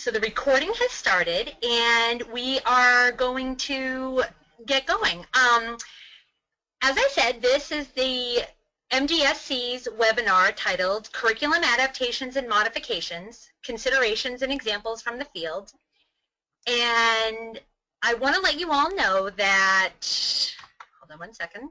So the recording has started, and we are going to get going. As I said, this is the MDSC's webinar titled Curriculum Adaptations and Modifications, Considerations and Examples from the Field. And I want to let you all know that, hold on one second,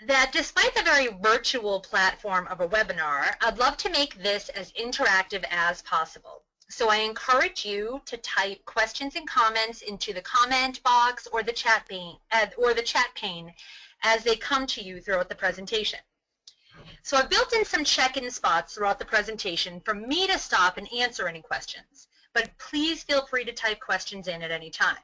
that despite the very virtual platform of a webinar, I'd love to make this as interactive as possible. So I encourage you to type questions and comments into the comment box or the chat pane as they come to you throughout the presentation. So I've built in some check-in spots throughout the presentation for me to stop and answer any questions, but please feel free to type questions in at any time.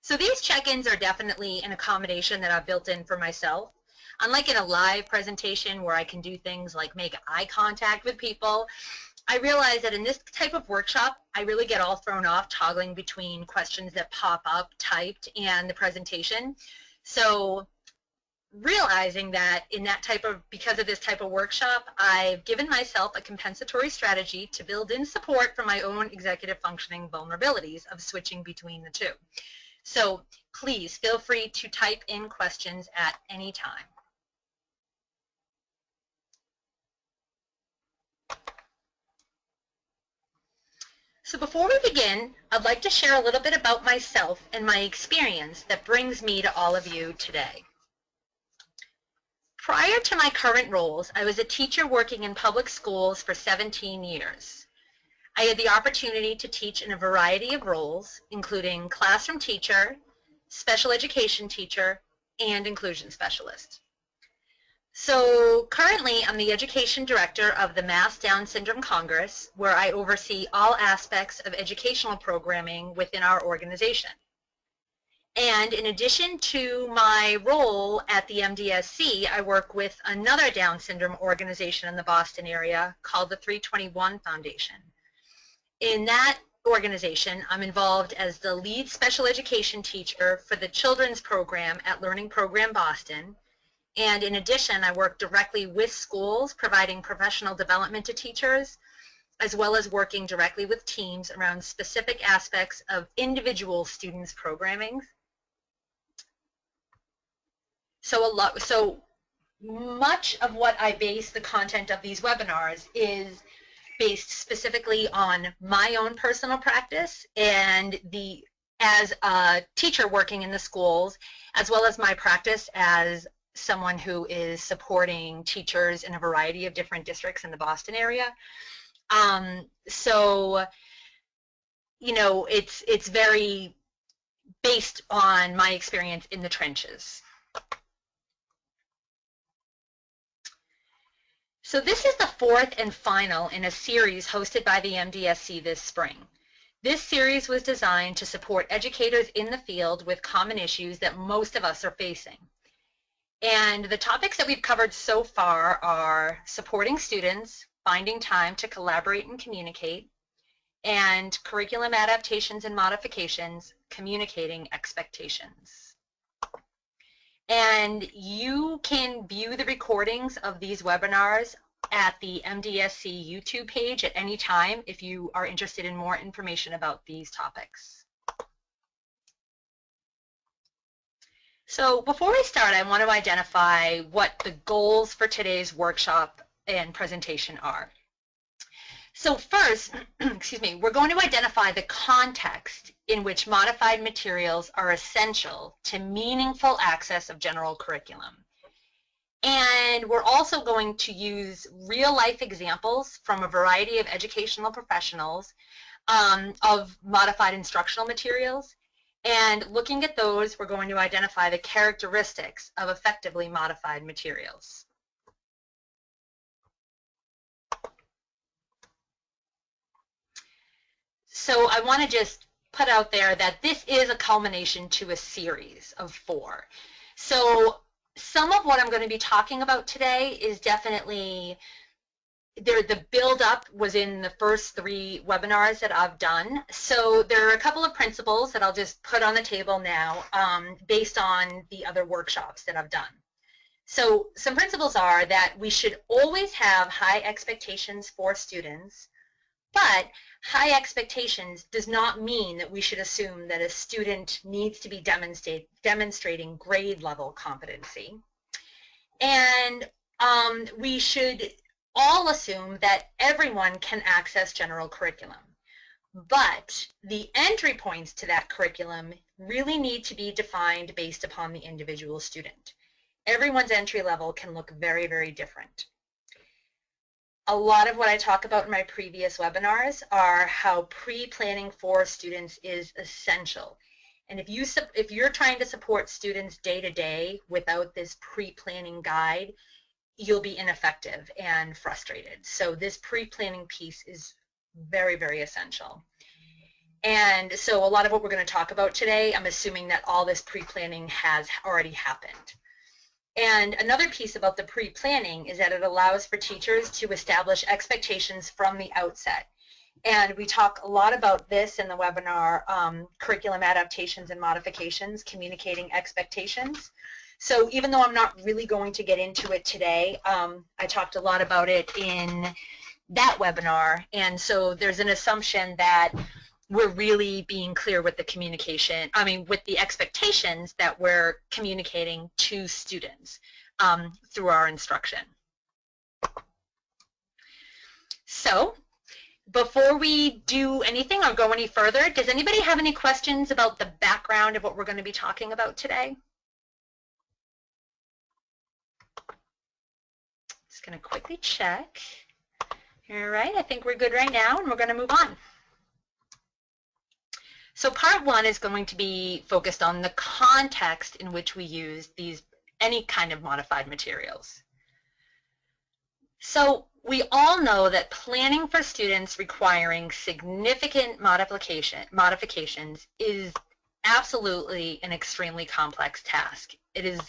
So these check-ins are definitely an accommodation that I've built in for myself. Unlike in a live presentation where I can do things like make eye contact with people, I realize that in this type of workshop, I really get all thrown off toggling between questions that pop up typed and the presentation. So realizing that because of this type of workshop, I've given myself a compensatory strategy to build in support for my own executive functioning vulnerabilities of switching between the two. So please feel free to type in questions at any time. So before we begin, I'd like to share a little bit about myself and my experience that brings me to all of you today. Prior to my current roles, I was a teacher working in public schools for 17 years. I had the opportunity to teach in a variety of roles, including classroom teacher, special education teacher, and inclusion specialist. So currently, I'm the education director of the Mass Down Syndrome Congress, where I oversee all aspects of educational programming within our organization. And in addition to my role at the MDSC, I work with another Down syndrome organization in the Boston area called the 321 Foundation. In that organization, I'm involved as the lead special education teacher for the children's program at Learning Program Boston. And in addition, I work directly with schools, providing professional development to teachers, as well as working directly with teams around specific aspects of individual students' programming. So much of what I base the content of these webinars is based specifically on my own personal practice and as a teacher working in the schools, as well as my practice as someone who is supporting teachers in a variety of different districts in the Boston area. So, you know, it's very based on my experience in the trenches. So this is the fourth and final in a series hosted by the MDSC this spring. This series was designed to support educators in the field with common issues that most of us are facing. And the topics that we've covered so far are supporting students, finding time to collaborate and communicate, and curriculum adaptations and modifications, communicating expectations. And you can view the recordings of these webinars at the MDSC YouTube page at any time if you are interested in more information about these topics. So before we start, I want to identify what the goals for today's workshop and presentation are. So first, excuse me, we're going to identify the context in which modified materials are essential to meaningful access of general curriculum. And we're also going to use real-life examples from a variety of educational professionals of modified instructional materials. And looking at those, we're going to identify the characteristics of effectively modified materials. So I want to just put out there that this is a culmination to a series of 4. So some of what I'm going to be talking about today is definitely the build-up was in the first 3 webinars that I've done. So there are a couple of principles that I'll just put on the table now based on the other workshops that I've done. So some principles are that we should always have high expectations for students, But high expectations does not mean that we should assume that a student needs to be demonstrating grade level competency. And we should all assume that everyone can access general curriculum. But the entry points to that curriculum really need to be defined based upon the individual student. Everyone's entry level can look very, very different. A lot of what I talk about in my previous webinars are how pre-planning for students is essential. And if you're trying to support students day to day without this pre-planning guide, you'll be ineffective and frustrated. So this pre-planning piece is very, very essential. And so a lot of what we're going to talk about today, I'm assuming that all this pre-planning has already happened. And another piece about the pre-planning is that it allows for teachers to establish expectations from the outset. And we talk a lot about this in the webinar, Curriculum Adaptations and Modifications, Communicating Expectations. So even though I'm not really going to get into it today, I talked a lot about it in that webinar. And so there's an assumption that we're really being clear with the communication, with the expectations that we're communicating to students through our instruction. So before we do anything or go any further, does anybody have any questions about the background of what we're going to be talking about today? Just going to quickly check. All right, I think we're good right now, and we're going to move on. So part one is going to be focused on the context in which we use any kind of modified materials. So we all know that planning for students requiring significant modifications is absolutely an extremely complex task. It is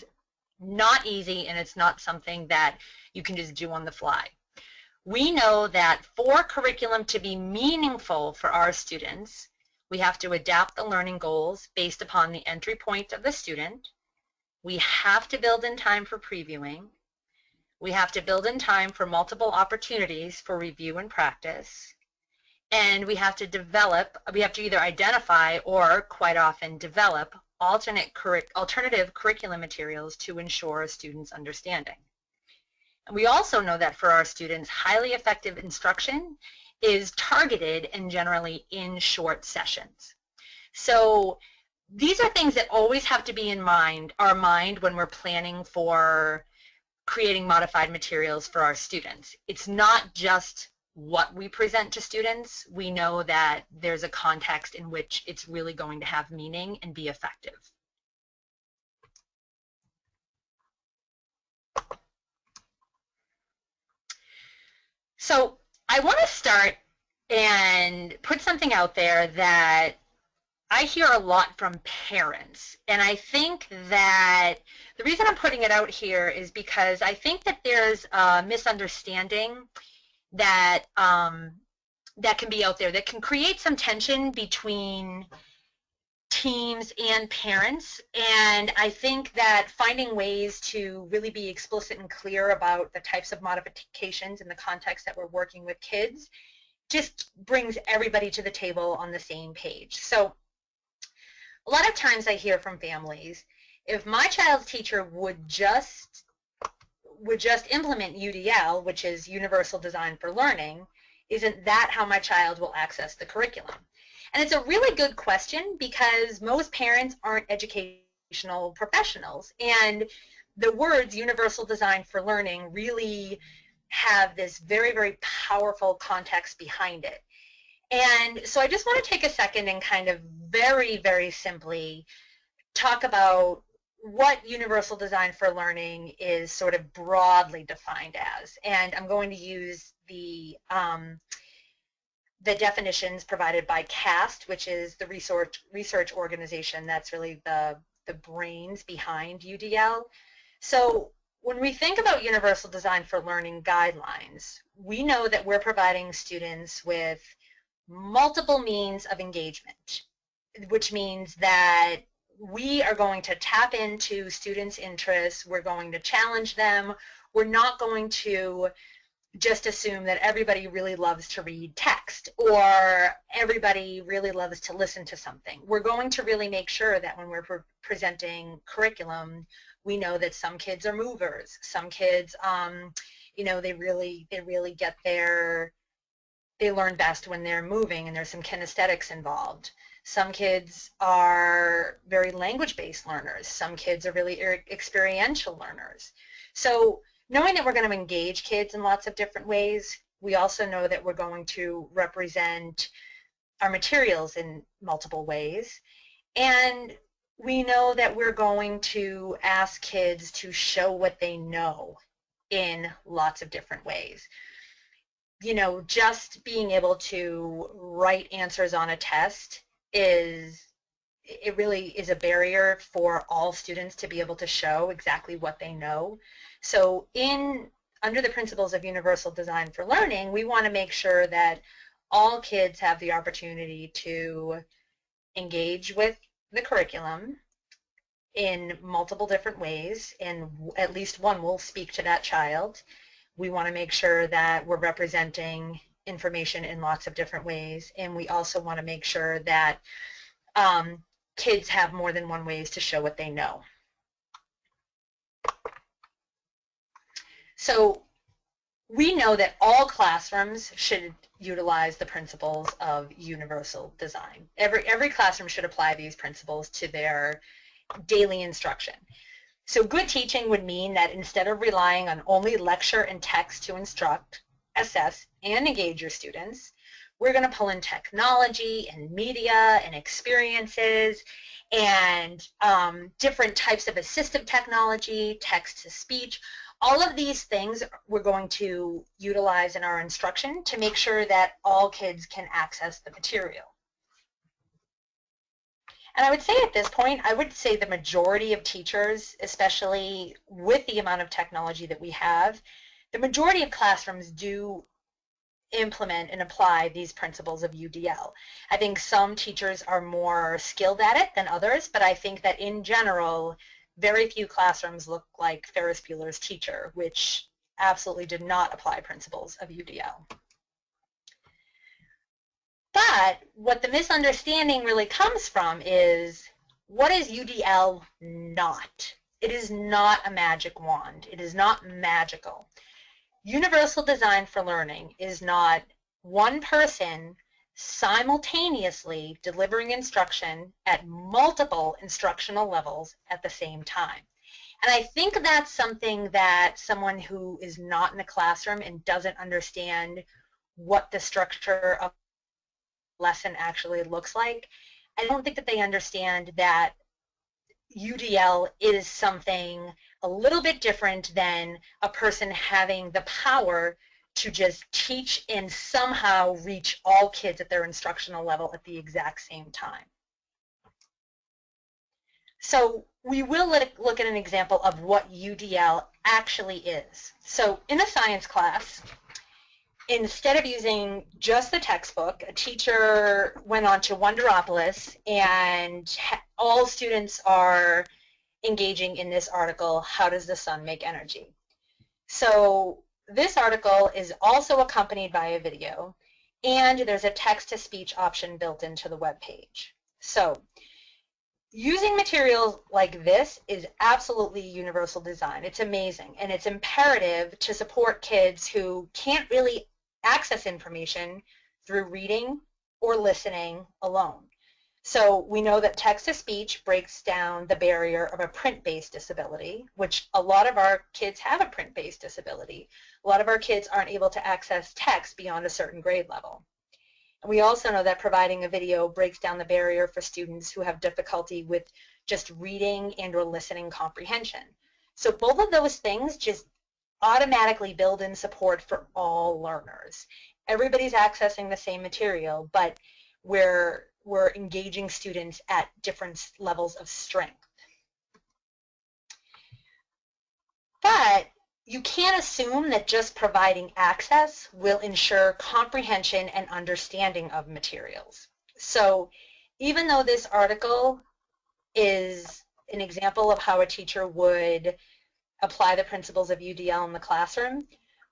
not easy, and it's not something that you can just do on the fly. We know that for curriculum to be meaningful for our students, we have to adapt the learning goals based upon the entry point of the student. We have to build in time for previewing. We have to build in time for multiple opportunities for review and practice. And we have to either identify or quite often develop alternative curriculum materials to ensure a student's understanding. And we also know that for our students, highly effective instruction is targeted and generally in short sessions. So these are things that always have to be in our mind when we're planning for creating modified materials for our students. It's not just what we present to students. We know that there's a context in which it's really going to have meaning and be effective. So I want to start and put something out there that I hear a lot from parents, and I think that the reason I'm putting it out here is because I think that there's a misunderstanding that that can be out there that can create some tension between teams and parents, and I think that finding ways to really be explicit and clear about the types of modifications in the context that we're working with kids just brings everybody to the table on the same page. So a lot of times I hear from families, if my child's teacher would just implement UDL, which is Universal Design for Learning, isn't that how my child will access the curriculum? And it's a really good question because most parents aren't educational professionals, and the words Universal Design for Learning really have this very, very powerful context behind it. And so I just want to take a second and kind of very, very simply talk about what Universal Design for Learning is sort of broadly defined as. And I'm going to use the definitions provided by CAST, which is the research organization that's really the brains behind UDL. So when we think about Universal Design for Learning guidelines, we know that we're providing students with multiple means of engagement, which means that we are going to tap into students' interests, we're going to challenge them, we're not going to just assume that everybody really loves to read text or everybody really loves to listen to something. We're going to really make sure that when we're presenting curriculum, we know that some kids are movers. Some kids, you know, they really get they learn best when they're moving and there's some kinesthetics involved. Some kids are very language-based learners. Some kids are really experiential learners. So knowing that we're going to engage kids in lots of different ways, we also know that we're going to represent our materials in multiple ways. And we know that we're going to ask kids to show what they know in lots of different ways. You know, just being able to write answers on a test it really is a barrier for all students to be able to show exactly what they know. So under the principles of universal design for learning, we want to make sure that all kids have the opportunity to engage with the curriculum in multiple different ways, and at least one will speak to that child. We want to make sure that we're representing information in lots of different ways, and we also want to make sure that kids have more than one ways to show what they know. So we know that all classrooms should utilize the principles of universal design. Every classroom should apply these principles to their daily instruction. So good teaching would mean that instead of relying on only lecture and text to instruct, assess, and engage your students, we're going to pull in technology and media and experiences and different types of assistive technology, text-to-speech. All of these things we're going to utilize in our instruction to make sure that all kids can access the material. And I would say at this point, I would say the majority of teachers, especially with the amount of technology that we have, the majority of classrooms do implement and apply these principles of UDL. I think some teachers are more skilled at it than others, but I think that in general, very few classrooms look like Ferris Bueller's Teacher, which absolutely did not apply principles of UDL. But what the misunderstanding really comes from is, what is UDL not? It is not a magic wand. It is not magical. Universal design for learning is not one person simultaneously delivering instruction at multiple instructional levels at the same time. And I think that's something that someone who is not in a classroom and doesn't understand what the structure of lesson actually looks like, I don't think that they understand that UDL is something a little bit different than a person having the power to just teach and somehow reach all kids at their instructional level at the exact same time. So we will look at an example of what UDL actually is. So in a science class, instead of using just the textbook, a teacher went on to Wonderopolis, and all students are engaging in this article, How Does the Sun Make Energy? So this article is also accompanied by a video, and there's a text-to-speech option built into the web page. So using materials like this is absolutely universal design. It's amazing, and it's imperative to support kids who can't really access information through reading or listening alone. So we know that text-to-speech breaks down the barrier of a print-based disability, which a lot of our kids have a print-based disability. A lot of our kids aren't able to access text beyond a certain grade level. And we also know that providing a video breaks down the barrier for students who have difficulty with just reading and or listening comprehension. So both of those things just automatically build in support for all learners. Everybody's accessing the same material, but we're engaging students at different levels of strength. But you can't assume that just providing access will ensure comprehension and understanding of materials. So even though this article is an example of how a teacher would apply the principles of UDL in the classroom,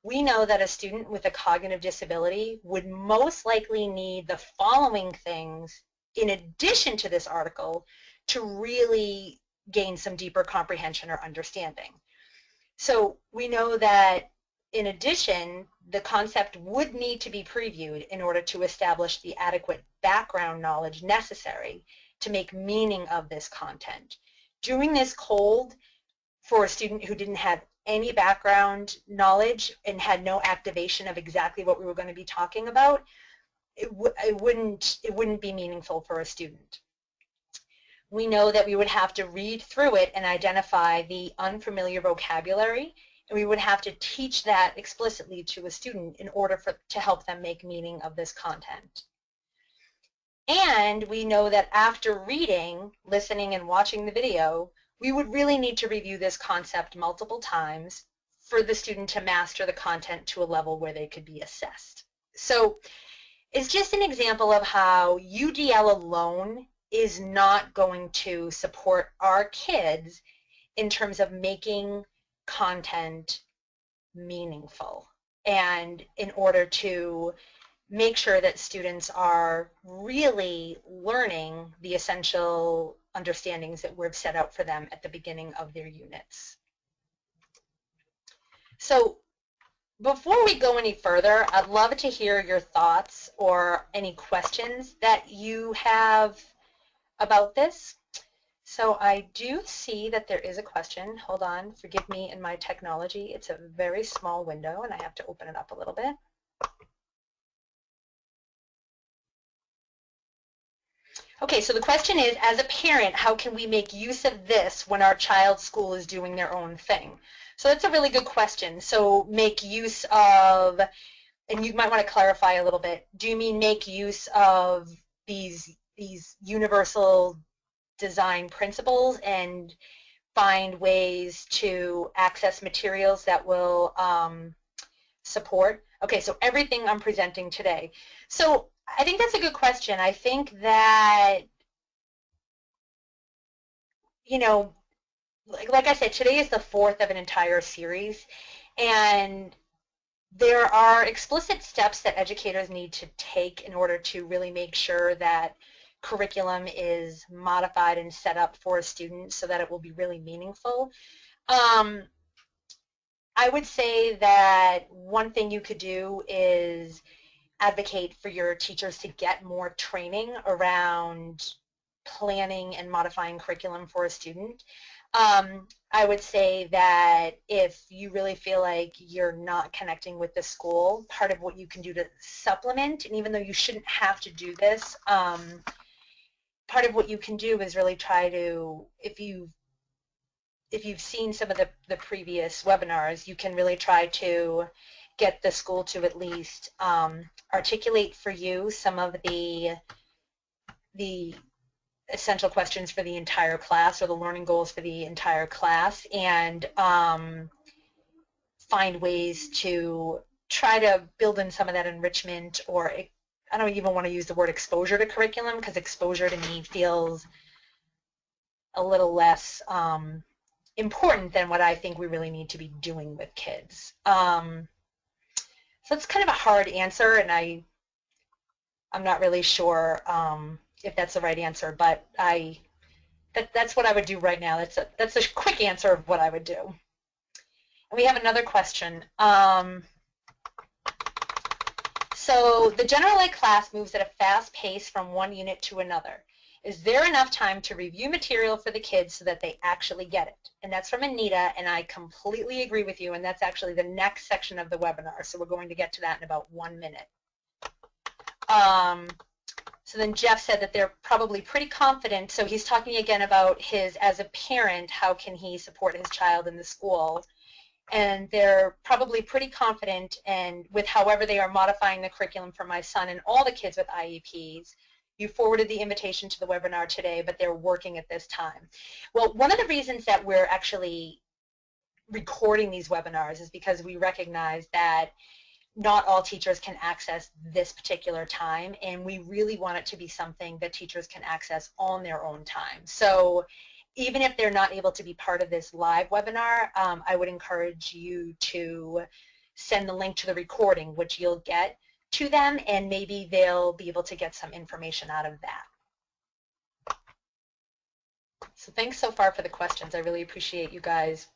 we know that a student with a cognitive disability would most likely need the following things in addition to this article to really gain some deeper comprehension or understanding. So we know that in addition, the concept would need to be previewed in order to establish the adequate background knowledge necessary to make meaning of this content. Doing this cold for a student who didn't have any background knowledge and had no activation of exactly what we were going to be talking about, it wouldn't be meaningful for a student. We know that we would have to read through it and identify the unfamiliar vocabulary, and we would have to teach that explicitly to a student in order to help them make meaning of this content. And we know that after reading, listening, and watching the video, we would really need to review this concept multiple times for the student to master the content to a level where they could be assessed. So it's just an example of how UDL alone is not going to support our kids in terms of making content meaningful, and in order to make sure that students are really learning the essential understandings that we've set out for them at the beginning of their units. So before we go any further, I'd love to hear your thoughts or any questions that you have about this. So I do see that there is a question. Hold on, forgive me in my technology. It's a very small window and I have to open it up a little bit. Okay, so the question is, as a parent, how can we make use of this when our child's school is doing their own thing? So that's a really good question. So make use of, and you might want to clarify a little bit, do you mean make use of these universal design principles and find ways to access materials that will support? Okay, so everything I'm presenting today. So I think that's a good question. I think that, you know, like I said, today is the fourth of an entire series, and there are explicit steps that educators need to take in order to really make sure that curriculum is modified and set up for a student so that it will be really meaningful. I would say that one thing you could do is advocate for your teachers to get more training around planning and modifying curriculum for a student. I would say that if you really feel like you're not connecting with the school, part of what you can do to supplement, and even though you shouldn't have to do this, part of what you can do is really try to, if you've seen some of the previous webinars, you can really try to get the school to at least articulate for you some of the essential questions for the entire class or the learning goals for the entire class, and find ways to try to build in some of that enrichment, or I don't even want to use the word exposure to curriculum, because exposure to me feels a little less important than what I think we really need to be doing with kids. So it's kind of a hard answer, and I'm not really sure if that's the right answer, but that's what I would do right now. That's a quick answer of what I would do. And we have another question. So the general ed class moves at a fast pace from one unit to another. Is there enough time to review material for the kids so that they actually get it? And that's from Anita, and I completely agree with you, and that's actually the next section of the webinar, so we're going to get to that in about 1 minute. So then Jeff said that they're probably pretty confident, so he's talking again about as a parent, how can he support his child in the school? And they're probably pretty confident, and with however they are modifying the curriculum for my son and all the kids with IEPs. You forwarded the invitation to the webinar today, but they're working at this time. Well, one of the reasons that we're actually recording these webinars is because we recognize that not all teachers can access this particular time, and we really want it to be something that teachers can access on their own time. So even if they're not able to be part of this live webinar, I would encourage you to send the link to the recording, which you'll get to them, and maybe they'll be able to get some information out of that. So thanks so far for the questions. I really appreciate you guys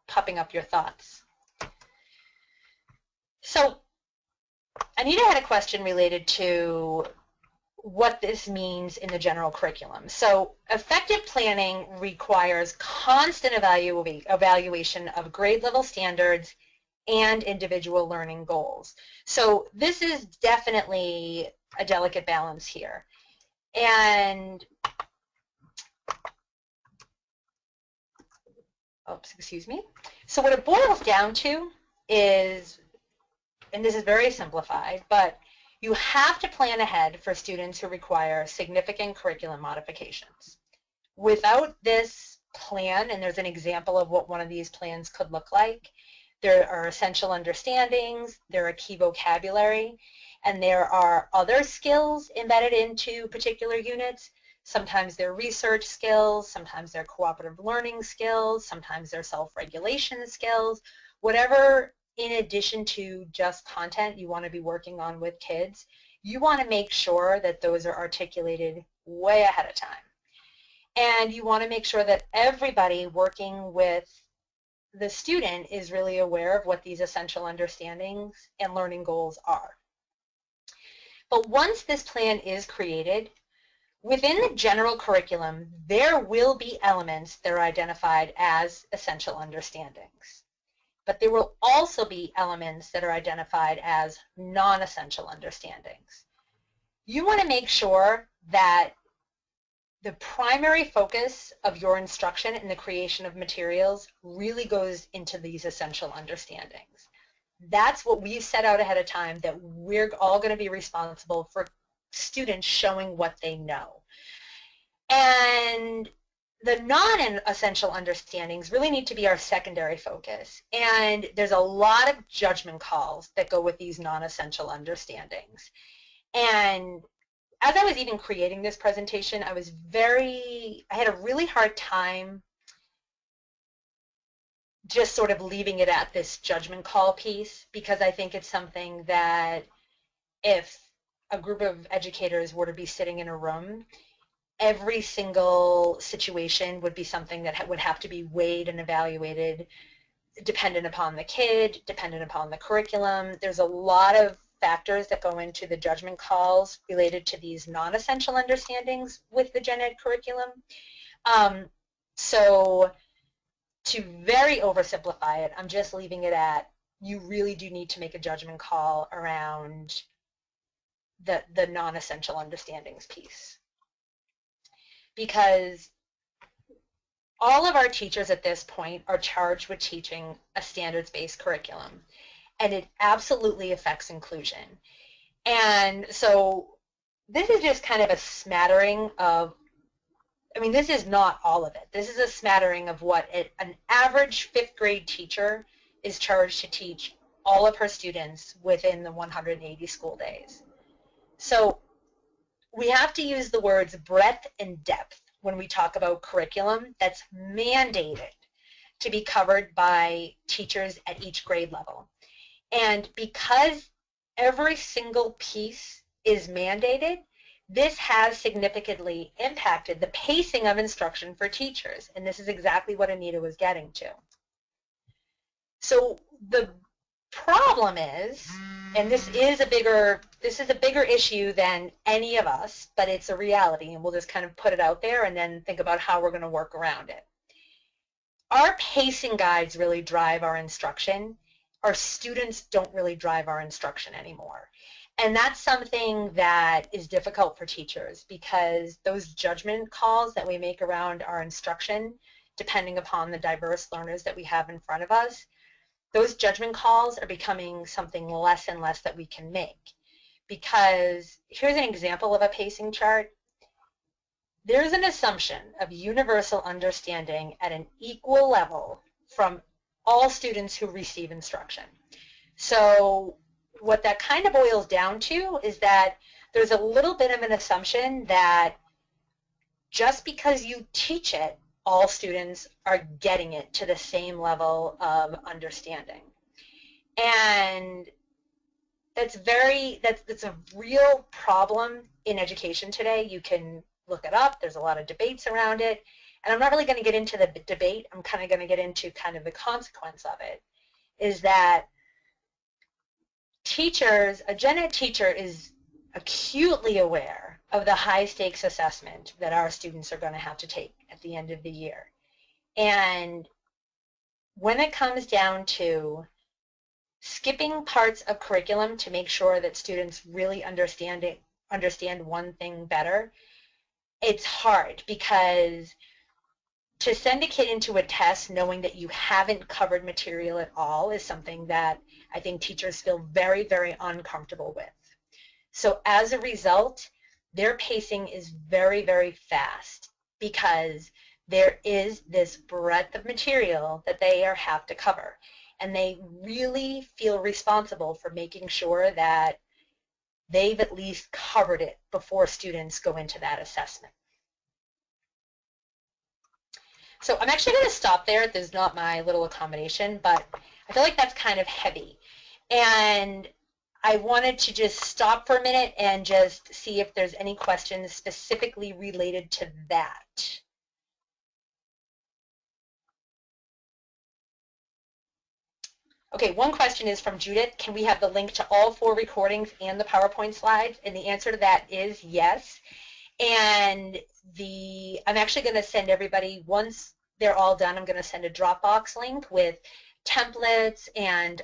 popping up your thoughts. So Anita had a question related to what this means in the general curriculum. So effective planning requires constant evaluation of grade level standards and individual learning goals. So this is definitely a delicate balance here. And, oops, excuse me. So what it boils down to is, and this is very simplified, but you have to plan ahead for students who require significant curriculum modifications. Without this plan, and there's an example of what one of these plans could look like, there are essential understandings, there are key vocabulary, and there are other skills embedded into particular units. Sometimes they're research skills, sometimes they're cooperative learning skills, sometimes they're self-regulation skills, whatever in addition to just content you want to be working on with kids, you want to make sure that those are articulated way ahead of time. And you want to make sure that everybody working with the student is really aware of what these essential understandings and learning goals are. But once this plan is created, within the general curriculum, there will be elements that are identified as essential understandings. But there will also be elements that are identified as non-essential understandings. You want to make sure that the primary focus of your instruction in the creation of materials really goes into these essential understandings. That's what we've set out ahead of time, that we're all going to be responsible for students showing what they know. And the non-essential understandings really need to be our secondary focus. And there's a lot of judgment calls that go with these non-essential understandings. And as I was even creating this presentation, I had a really hard time just sort of leaving it at this judgment call piece, because I think it's something that if a group of educators were to be sitting in a room, every single situation would be something that would have to be weighed and evaluated dependent upon the kid, dependent upon the curriculum. There's a lot of factors that go into the judgment calls related to these non-essential understandings with the gen ed curriculum. So to very oversimplify it, I'm just leaving it at, you really do need to make a judgment call around the non-essential understandings piece. Because all of our teachers at this point are charged with teaching a standards-based curriculum, and it absolutely affects inclusion. And so this is just kind of a smattering of, I mean, this is not all of it. This is a smattering of what an average 5th grade teacher is charged to teach all of her students within the 180 school days. So we have to use the words breadth and depth when we talk about curriculum that's mandated to be covered by teachers at each grade level. And because every single piece is mandated, this has significantly impacted the pacing of instruction for teachers. And this is exactly what Anita was getting to. So the problem is, and this is a bigger issue than any of us, but it's a reality, and we'll just kind of put it out there and then think about how we're going to work around it. Our pacing guides really drive our instruction. Our students don't really drive our instruction anymore. And that's something that is difficult for teachers, because those judgment calls that we make around our instruction, depending upon the diverse learners that we have in front of us, those judgment calls are becoming something less and less that we can make. Because here's an example of a pacing chart. There's an assumption of universal understanding at an equal level from all students who receive instruction. So what that kind of boils down to is that there's a little bit of an assumption that just because you teach it, all students are getting it to the same level of understanding. And that's a real problem in education today. You can look it up. There's a lot of debates around it. And I'm not really going to get into the debate. I'm kind of going to get into kind of the consequence of it, is that teachers, a gen ed teacher is acutely aware of the high stakes assessment that our students are going to have to take at the end of the year. And when it comes down to skipping parts of curriculum to make sure that students really understand one thing better, it's hard, because to send a kid into a test knowing that you haven't covered material at all is something that I think teachers feel very, very uncomfortable with. So as a result, their pacing is very, very fast, because there is this breadth of material that they have to cover. And they really feel responsible for making sure that they've at least covered it before students go into that assessment. So I'm actually going to stop there. There's not my little accommodation, but I feel like that's kind of heavy. And I wanted to just stop for a minute and just see if there's any questions specifically related to that. Okay, one question is from Judith. Can we have the link to all 4 recordings and the PowerPoint slides? And the answer to that is yes. And I'm actually going to send everybody, once they're all done, I'm going to send a Dropbox link with templates and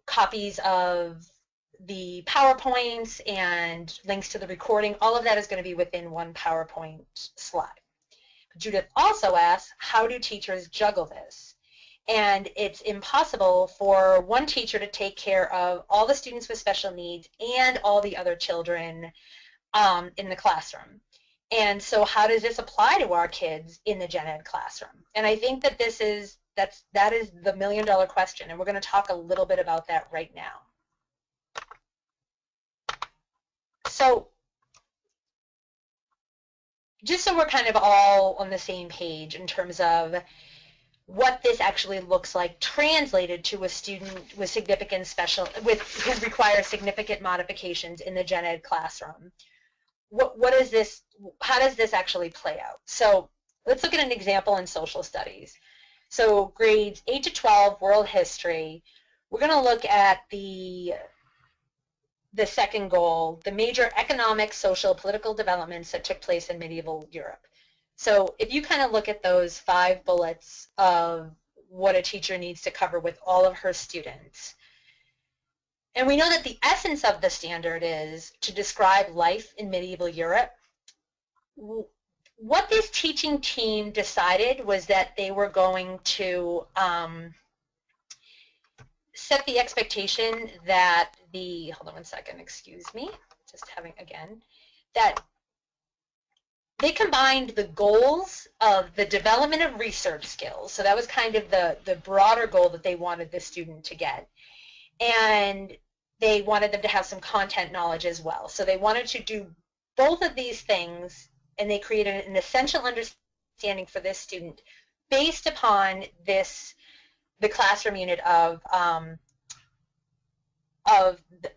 copies of the PowerPoints and links to the recording. All of that is going to be within one PowerPoint slide. Judith also asks, how do teachers juggle this? And it's impossible for one teacher to take care of all the students with special needs and all the other children in the classroom. And so how does this apply to our kids in the gen ed classroom? And I think that that is the million-dollar question, and we're going to talk a little bit about that right now. So just so we're kind of all on the same page in terms of what this actually looks like translated to a student with significant who requires significant modifications in the gen ed classroom. What is this? How does this actually play out? So let's look at an example in social studies. So grades 8 to 12, world history. We're going to look at the second goal, the major economic, social, political developments that took place in medieval Europe. So if you kind of look at those 5 bullets of what a teacher needs to cover with all of her students, and we know that the essence of the standard is to describe life in medieval Europe. What this teaching team decided was that they were going to set the expectation that hold on one second, excuse me, just having again, that they combined the goals of the development of research skills. So that was kind of the broader goal that they wanted the student to get. And they wanted them to have some content knowledge as well. So they wanted to do both of these things, and they created an essential understanding for this student based upon the classroom unit of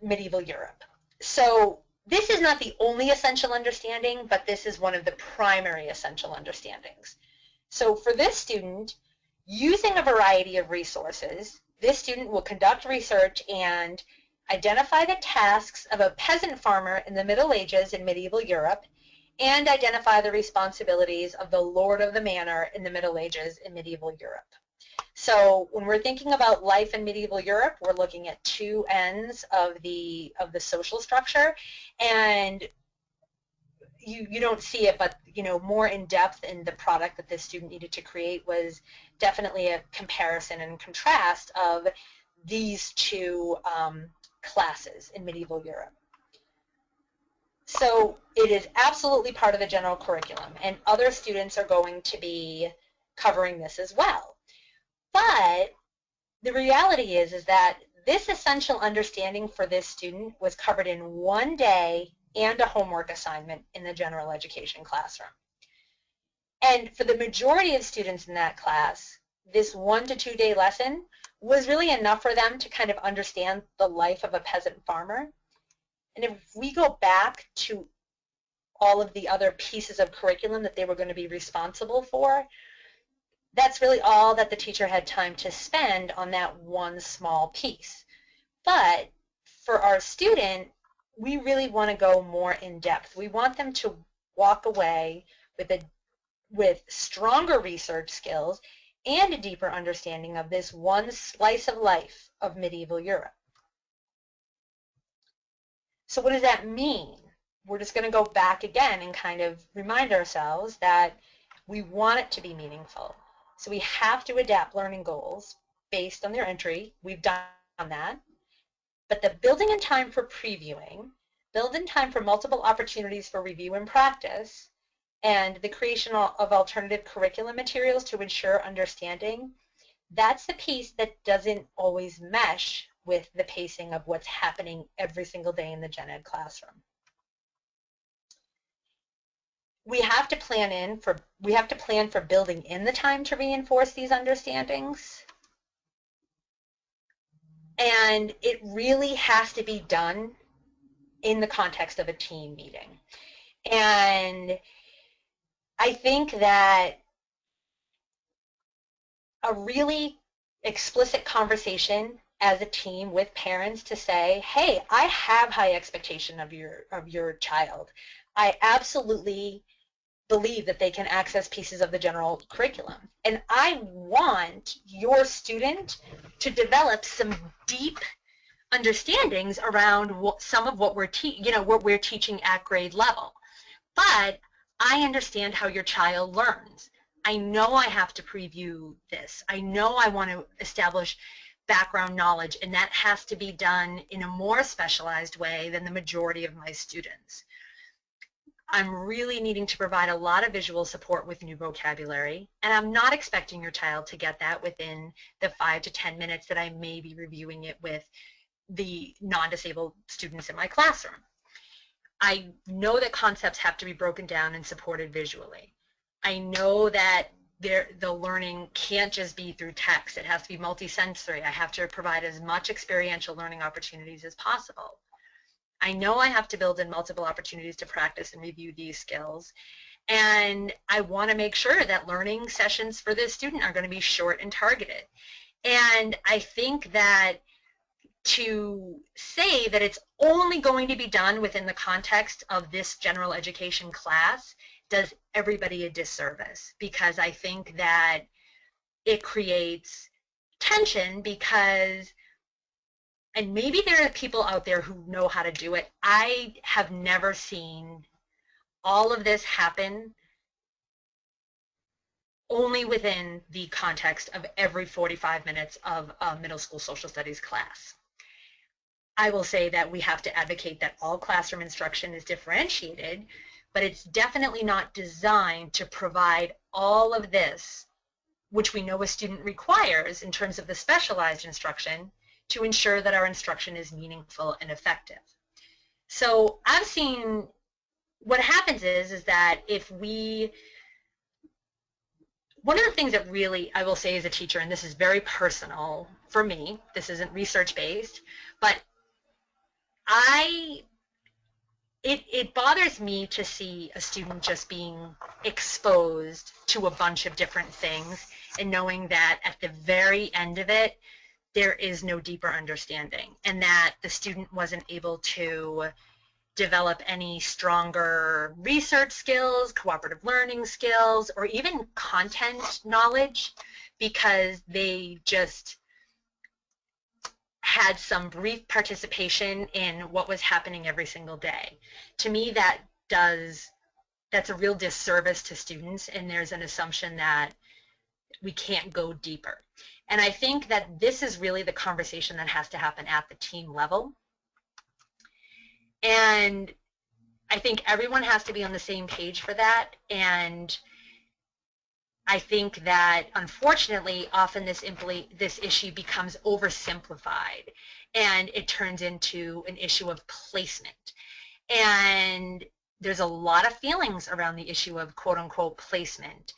medieval Europe. So this is not the only essential understanding, but this is one of the primary essential understandings. So for this student, using a variety of resources, this student will conduct research and identify the tasks of a peasant farmer in the Middle Ages in medieval Europe, and identify the responsibilities of the lord of the manor in the Middle Ages in medieval Europe. So when we're thinking about life in medieval Europe, we're looking at 2 ends of the social structure, and you don't see it, but more in depth in the product that this student needed to create was definitely a comparison and contrast of these 2 classes in medieval Europe. So it is absolutely part of the general curriculum, and other students are going to be covering this as well. But the reality is that this essential understanding for this student was covered in 1 day and a homework assignment in the general education classroom. And for the majority of students in that class, this 1 to 2 day lesson was really enough for them to kind of understand the life of a peasant farmer. And if we go back to all of the other pieces of curriculum that they were going to be responsible for, that's really all that the teacher had time to spend on that one small piece. But for our student, we really want to go more in depth. We want them to walk away with stronger research skills and a deeper understanding of this one slice of life of medieval Europe. So what does that mean? We're just going to go back again and kind of remind ourselves that we want it to be meaningful. So we have to adapt learning goals based on their entry. We've done that. But the building in time for previewing, build in time for multiple opportunities for review and practice, and the creation of alternative curriculum materials to ensure understanding, that's the piece that doesn't always mesh with the pacing of what's happening every single day in the gen ed classroom. We have to plan for building in the time to reinforce these understandings. And it really has to be done in the context of a team meeting. And I think that a really explicit conversation as a team with parents to say, hey, I have high expectation of your child. I absolutely believe that they can access pieces of the general curriculum. And I want your student to develop some deep understandings around some of what we're teaching at grade level. But I understand how your child learns. I know I have to preview this. I know I want to establish background knowledge, and that has to be done in a more specialized way than the majority of my students. I'm really needing to provide a lot of visual support with new vocabulary, and I'm not expecting your child to get that within the 5 to 10 minutes that I may be reviewing it with the non-disabled students in my classroom. I know that concepts have to be broken down and supported visually. I know that the learning can't just be through text. It has to be multisensory. I have to provide as much experiential learning opportunities as possible. I know I have to build in multiple opportunities to practice and review these skills. And I want to make sure that learning sessions for this student are going to be short and targeted. And I think that to say that it's only going to be done within the context of this general education class does everybody a disservice, because I think that it creates tension because, and maybe there are people out there who know how to do it, I have never seen all of this happen only within the context of every 45 minutes of a middle school social studies class. I will say that we have to advocate that all classroom instruction is differentiated, but it's definitely not designed to provide all of this, which we know a student requires in terms of the specialized instruction, to ensure that our instruction is meaningful and effective. So I've seen what happens is that if we, one of the things that really I will say as a teacher, and this is very personal for me, this isn't research-based, but it bothers me to see a student just being exposed to a bunch of different things and knowing that at the very end of it, there is no deeper understanding, and that the student wasn't able to develop any stronger research skills, cooperative learning skills, or even content knowledge because they just had some brief participation in what was happening every single day. To me, that's a real disservice to students, and there's an assumption that we can't go deeper. And I think that this is really the conversation that has to happen at the team level. And I think everyone has to be on the same page for that. And I think that, unfortunately, often this issue becomes oversimplified, and it turns into an issue of placement. And there's a lot of feelings around the issue of quote-unquote placement.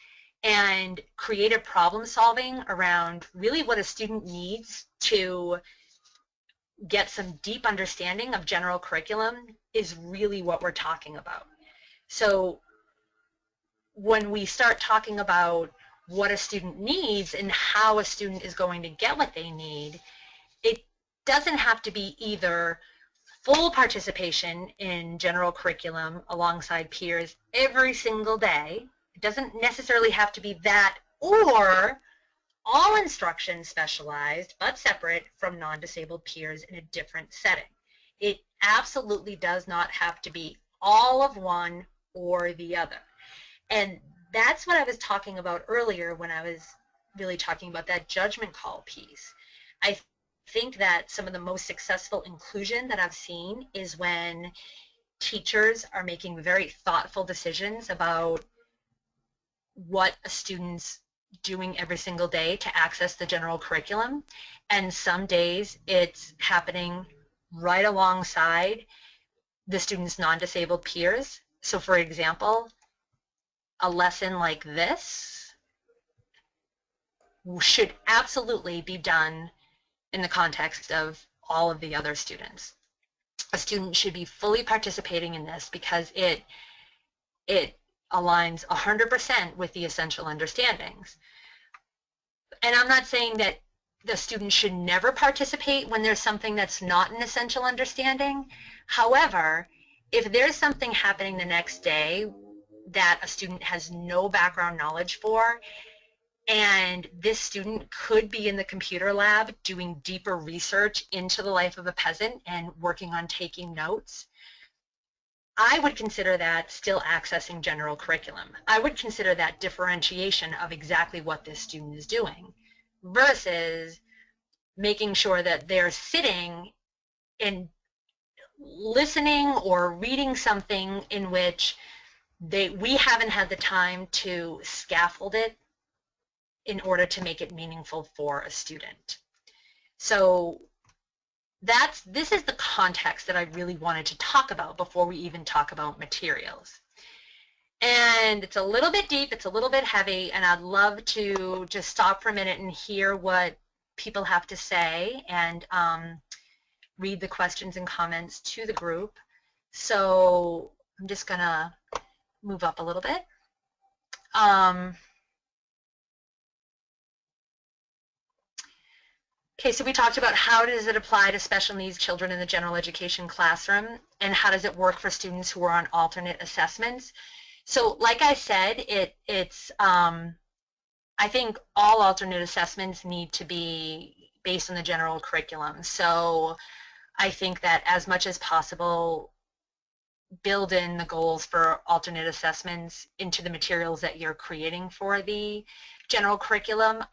and creative problem solving around really what a student needs to get some deep understanding of general curriculum is really what we're talking about. So when we start talking about what a student needs and how a student is going to get what they need, it doesn't have to be either full participation in general curriculum alongside peers every single day. It doesn't necessarily have to be that, or all instruction specialized but separate from non-disabled peers in a different setting. It absolutely does not have to be all of one or the other. And that's what I was talking about earlier when I was really talking about that judgment call piece. I think that some of the most successful inclusion that I've seen is when teachers are making very thoughtful decisions about what a student's doing every single day to access the general curriculum. And some days it's happening right alongside the student's non-disabled peers. So for example, a lesson like this should absolutely be done in the context of all of the other students. A student should be fully participating in this because it aligns 100% with the essential understandings. And I'm not saying that the student should never participate when there's something that's not an essential understanding. However, if there's something happening the next day that a student has no background knowledge for, and this student could be in the computer lab doing deeper research into the life of a peasant and working on taking notes, I would consider that still accessing general curriculum. I would consider that differentiation of exactly what this student is doing versus making sure that they're sitting and listening or reading something in which we haven't had the time to scaffold it in order to make it meaningful for a student. So this is the context that I really wanted to talk about before we even talk about materials. And it's a little bit deep, it's a little bit heavy, and I'd love to just stop for a minute and hear what people have to say and read the questions and comments to the group. So I'm just gonna move up a little bit. Okay, so we talked about how does it apply to special needs children in the general education classroom, and how does it work for students who are on alternate assessments. So like I said, I think all alternate assessments need to be based on the general curriculum. So I think that as much as possible, build in the goals for alternate assessments into the materials that you're creating for the general curriculum.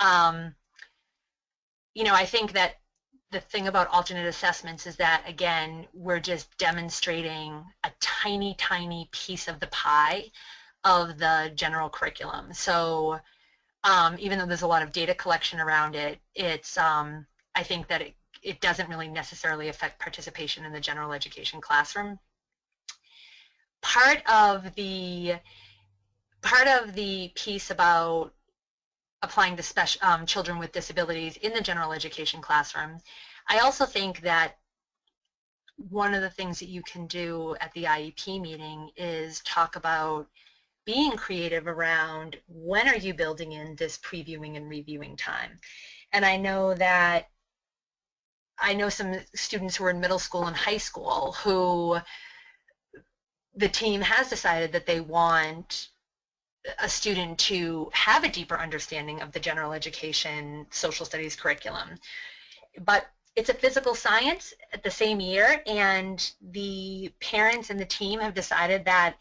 You know, I think that the thing about alternate assessments is that, again, we're just demonstrating a tiny, tiny piece of the pie of the general curriculum. So even though there's a lot of data collection around it, I think that it doesn't really necessarily affect participation in the general education classroom. Part of the piece about applying to special children with disabilities in the general education classroom, I also think that one of the things that you can do at the IEP meeting is talk about being creative around when are you building in this previewing and reviewing time. And I know some students who are in middle school and high school who the team has decided that they want a student to have a deeper understanding of the general education social studies curriculum. But it's a physical science at the same year, and the parents and the team have decided that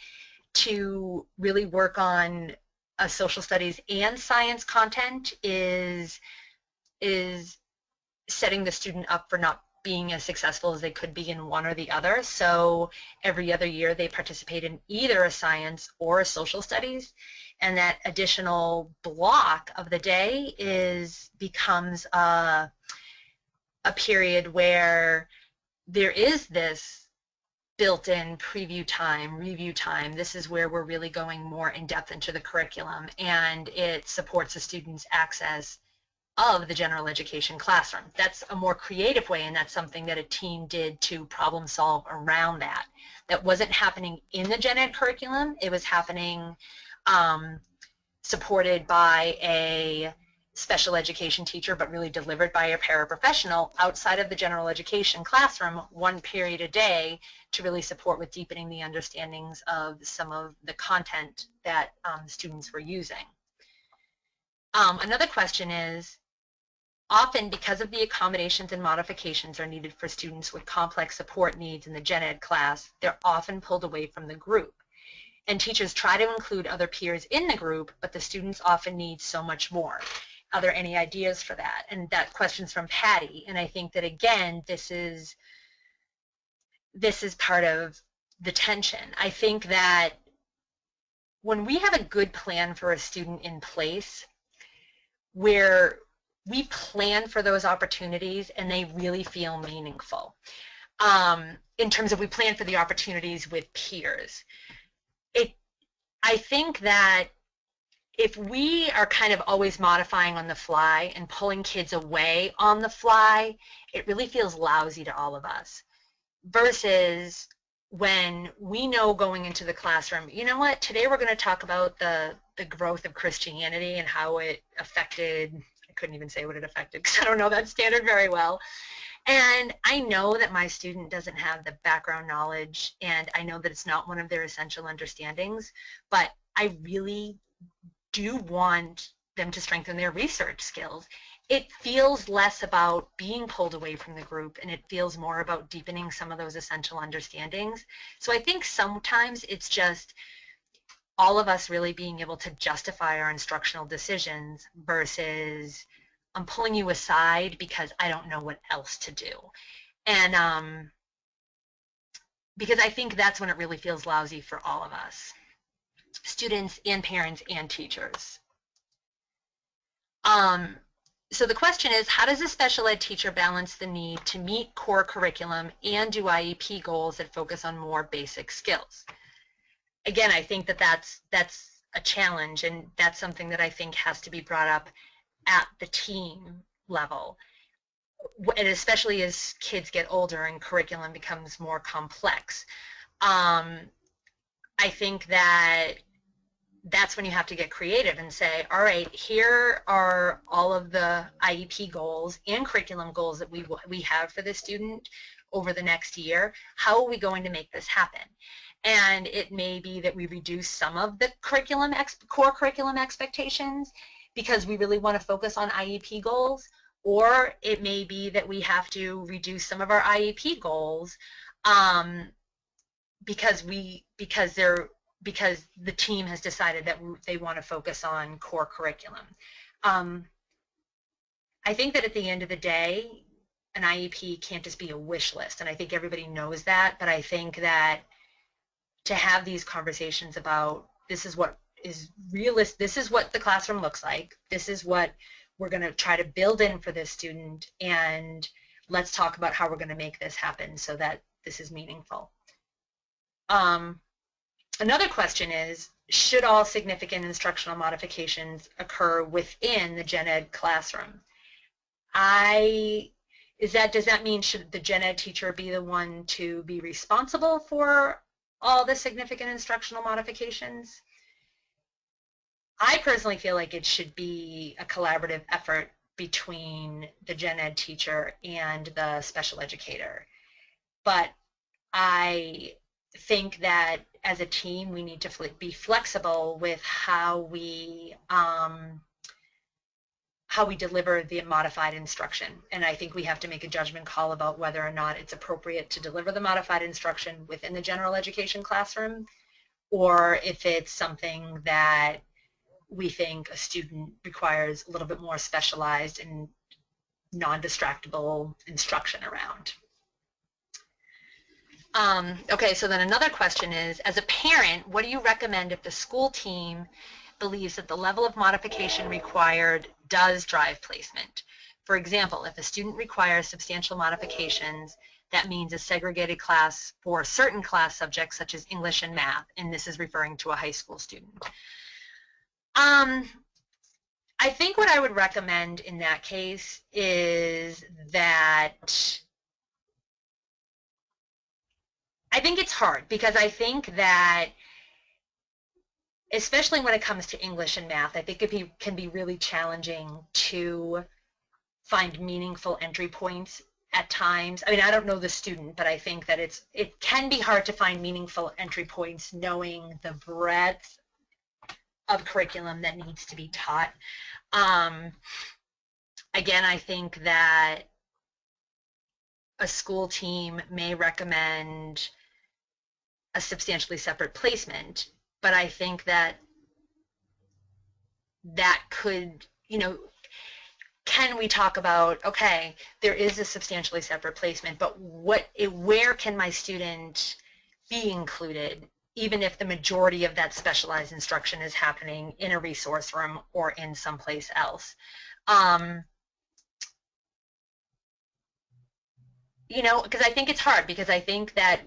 to really work on a social studies and science content is setting the student up for not being as successful as they could be in one or the other. So every other year they participate in either a science or a social studies, and that additional block of the day becomes a period where there is this built-in preview time, review time. This is where we're really going more in depth into the curriculum, and it supports the students' access of the general education classroom. That's a more creative way, and that's something that a team did to problem solve around that. That wasn't happening in the gen ed curriculum. It was happening supported by a special education teacher, but really delivered by a paraprofessional outside of the general education classroom, one period a day, to really support with deepening the understandings of some of the content that students were using. Another question is, often because of the accommodations and modifications are needed for students with complex support needs in the gen ed class, they're often pulled away from the group. And teachers try to include other peers in the group, but the students often need so much more. Are there any ideas for that? And that question's from Patty. And I think that, again, this is part of the tension. I think that when we have a good plan for a student in place, where we plan for those opportunities and they really feel meaningful, in terms of we plan for the opportunities with peers. I think that if we are kind of always modifying on the fly and pulling kids away on the fly, it really feels lousy to all of us. Versus when we know going into the classroom, you know what, today we're going to talk about the growth of Christianity and how it affected, I couldn't even say what it affected because I don't know that standard very well. And I know that my student doesn't have the background knowledge, and I know that it's not one of their essential understandings, but I really do want them to strengthen their research skills. It feels less about being pulled away from the group, and it feels more about deepening some of those essential understandings. So I think sometimes it's just all of us really being able to justify our instructional decisions versus I'm pulling you aside because I don't know what else to do. And because I think that's when it really feels lousy for all of us, students and parents and teachers. So the question is, how does a special ed teacher balance the need to meet core curriculum and do IEP goals that focus on more basic skills? Again, I think that that's a challenge, and that's something that I think has to be brought up at the team level, and especially as kids get older and curriculum becomes more complex. I think that that's when you have to get creative and say, all right, here are all of the IEP goals and curriculum goals that we have for the student over the next year. How are we going to make this happen? And it may be that we reduce some of the core curriculum expectations because we really want to focus on IEP goals, or it may be that we have to reduce some of our IEP goals because the team has decided that they want to focus on core curriculum. I think that at the end of the day, an IEP can't just be a wish list, and I think everybody knows that, but I think that to have these conversations about this is what is realistic, this is what the classroom looks like, this is what we're going to try to build in for this student, and let's talk about how we're going to make this happen so that this is meaningful. Another question is, should all significant instructional modifications occur within the gen ed classroom? Does that mean should the gen ed teacher be the one to be responsible for all the significant instructional modifications? I personally feel like it should be a collaborative effort between the gen ed teacher and the special educator. But I think that as a team, we need to be flexible with how we deliver the modified instruction. And I think we have to make a judgment call about whether or not it's appropriate to deliver the modified instruction within the general education classroom, or if it's something that we think a student requires a little bit more specialized and non-distractible instruction around. Okay, so then another question is, as a parent, what do you recommend if the school team believes that the level of modification required does drive placement? For example, if a student requires substantial modifications, that means a segregated class for certain class subjects such as English and math, and this is referring to a high school student. I think what I would recommend in that case is that I think it's hard, because I think that especially when it comes to English and math, I think it can be really challenging to find meaningful entry points at times. I mean, I don't know the student, but I think that it can be hard to find meaningful entry points knowing the breadth of curriculum that needs to be taught. Again, I think that a school team may recommend a substantially separate placement, but I think that could, can we talk about, okay, there is a substantially separate placement, but where can my student be included, even if the majority of that specialized instruction is happening in a resource room or in someplace else? Because I think it's hard, because I think that,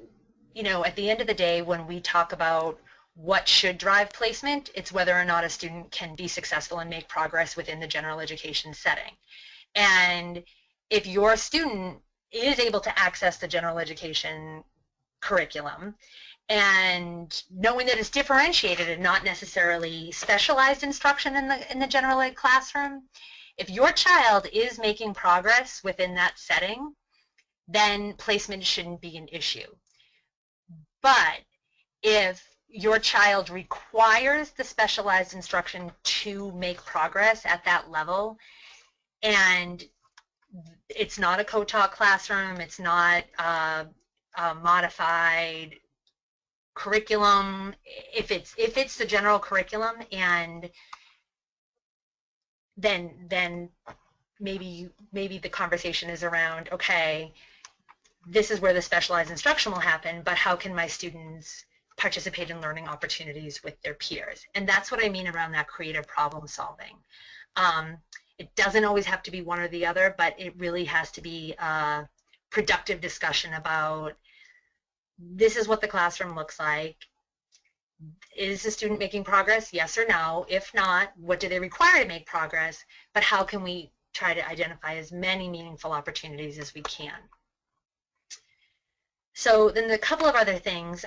at the end of the day, when we talk about what should drive placement, it's whether or not a student can be successful and make progress within the general education setting. And if your student is able to access the general education curriculum, and knowing that it's differentiated and not necessarily specialized instruction in the general ed classroom, if your child is making progress within that setting, then placement shouldn't be an issue. But if your child requires the specialized instruction to make progress at that level, and it's not a co-taught classroom, it's not a modified curriculum, if it's the general curriculum, and then maybe the conversation is around, okay, this is where the specialized instruction will happen, but how can my students participate in learning opportunities with their peers? And that's what I mean around that creative problem solving. It doesn't always have to be one or the other, but it really has to be a productive discussion about, this is what the classroom looks like. Is the student making progress? Yes or no? If not, what do they require to make progress? But how can we try to identify as many meaningful opportunities as we can? So then a couple of other things.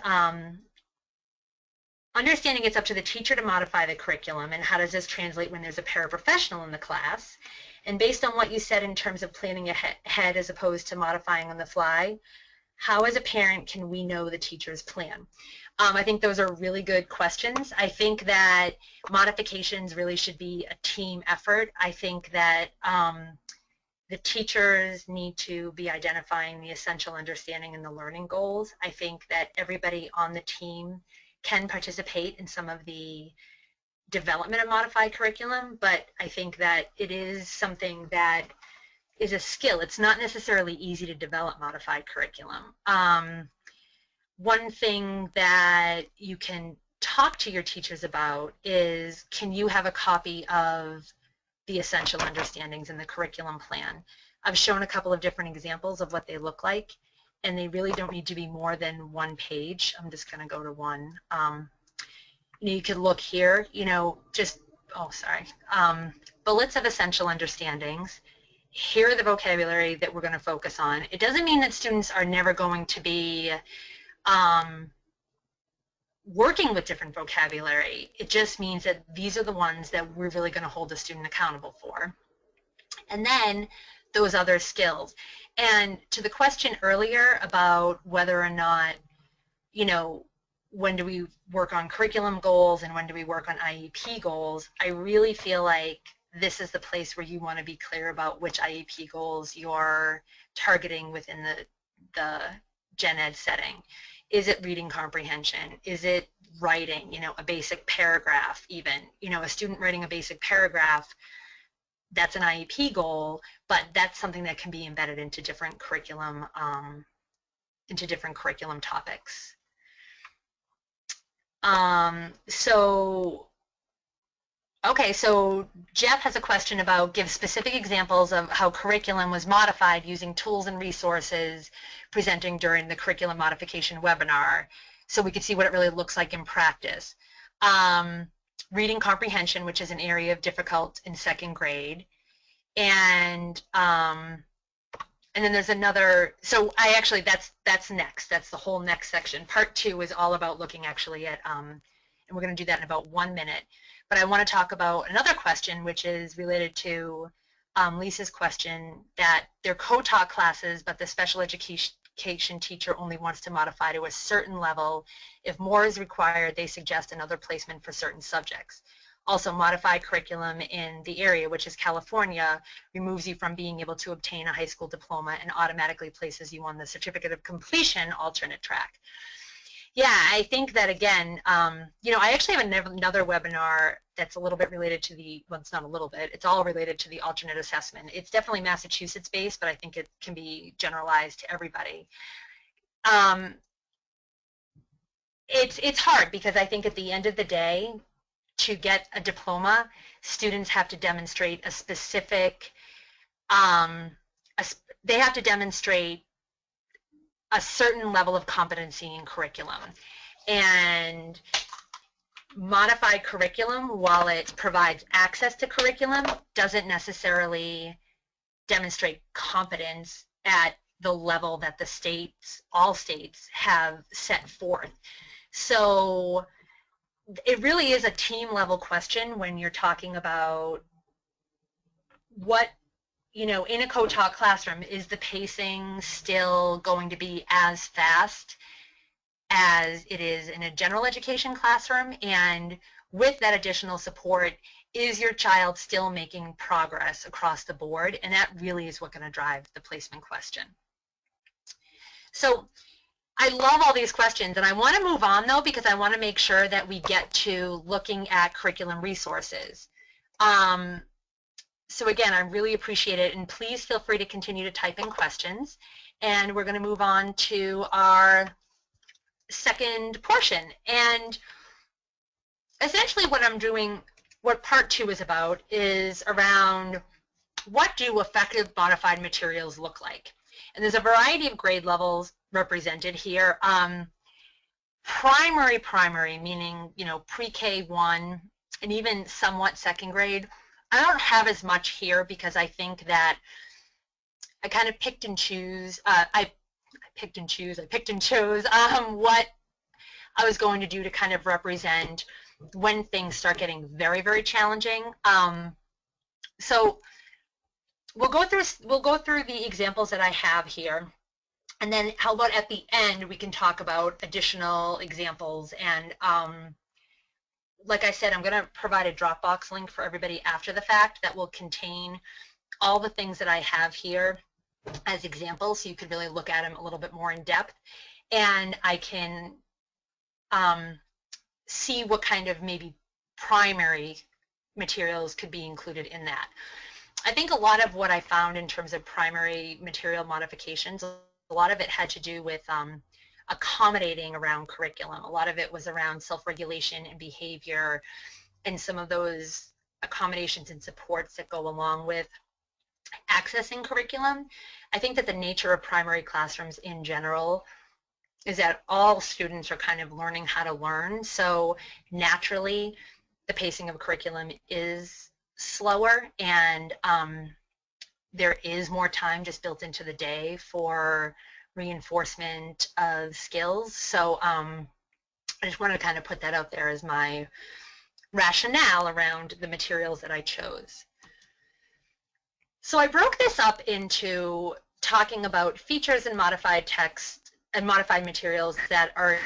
Understanding it's up to the teacher to modify the curriculum, and how does this translate when there's a paraprofessional in the class? And based on what you said in terms of planning ahead as opposed to modifying on the fly, how as a parent can we know the teacher's plan? I think those are really good questions. I think that modifications really should be a team effort. I think that the teachers need to be identifying the essential understanding and the learning goals. I think that everybody on the team can participate in some of the development of modified curriculum, but I think that it is something that is a skill. It's not necessarily easy to develop modified curriculum. One thing that you can talk to your teachers about is, can you have a copy of the essential understandings in the curriculum plan? I've shown a couple of different examples of what they look like, and they really don't need to be more than one page. I'm just going to go to one. You could look here, bullets of essential understandings. Here are the vocabulary that we're going to focus on. It doesn't mean that students are never going to be working with different vocabulary. It just means that these are the ones that we're really going to hold the student accountable for. And then those other skills. And to the question earlier about whether or not, when do we work on curriculum goals and when do we work on IEP goals, I really feel like this is the place where you want to be clear about which IEP goals you're targeting within the gen ed setting. Is it reading comprehension? Is it writing, a basic paragraph even? A student writing a basic paragraph, that's an IEP goal, but that's something that can be embedded into different curriculum topics. Okay, so Jeff has a question about give specific examples of how curriculum was modified using tools and resources presenting during the curriculum modification webinar so we could see what it really looks like in practice. Reading comprehension, which is an area of difficult in second grade. And then there's another, so that's next. That's the whole next section. Part 2 is all about looking actually at, and we're going to do that in about 1 minute. But I want to talk about another question, which is related to Lisa's question that they're co-taught classes, but the special education teacher only wants to modify to a certain level. If more is required, they suggest another placement for certain subjects. Also, modified curriculum in the area, which is California, removes you from being able to obtain a high school diploma and automatically places you on the certificate of completion alternate track. Yeah, I think that again, you know, I actually have another webinar that's a little bit related to the, well, it's not a little bit, it's all related to the alternate assessment. It's definitely Massachusetts based, but I think it can be generalized to everybody. It's hard because I think at the end of the day, to get a diploma, students have to demonstrate a specific, they have to demonstrate a certain level of competency in curriculum. And modified curriculum, while it provides access to curriculum, doesn't necessarily demonstrate competence at the level that the states, all states, have set forth. So it really is a team level question when you're talking about what, you know, in a co-taught classroom, is the pacing still going to be as fast as it is in a general education classroom? And with that additional support, is your child still making progress across the board? And that really is what's going to drive the placement question. So I love all these questions, and I want to move on though because I want to make sure that we get to looking at curriculum resources. So again, I really appreciate it, and please feel free to continue to type in questions. And we're going to move on to our second portion. And essentially what I'm doing, what part 2 is about, is around what do effective modified materials look like? And there's a variety of grade levels represented here. Primary, meaning, you know, pre-K 1 and even somewhat second grade, I don't have as much here because I think that I kind of picked and chose what I was going to do to kind of represent when things start getting very, very challenging. So we'll go through the examples that I have here, and then how about at the end we can talk about additional examples. And like I said, I'm going to provide a Dropbox link for everybody after the fact that will contain all the things that I have here as examples, so you could really look at them a little bit more in depth, and I can see what kind of maybe primary materials could be included in that. I think a lot of what I found in terms of primary material modifications, a lot of it had to do with accommodating around curriculum. A lot of it was around self-regulation and behavior and some of those accommodations and supports that go along with accessing curriculum. I think that the nature of primary classrooms in general is that all students are kind of learning how to learn. So naturally, the pacing of curriculum is slower, and there is more time just built into the day for reinforcement of skills. So I just wanted to kind of put that out there as my rationale around the materials that I chose. So I broke this up into talking about features in modified text and modified materials that are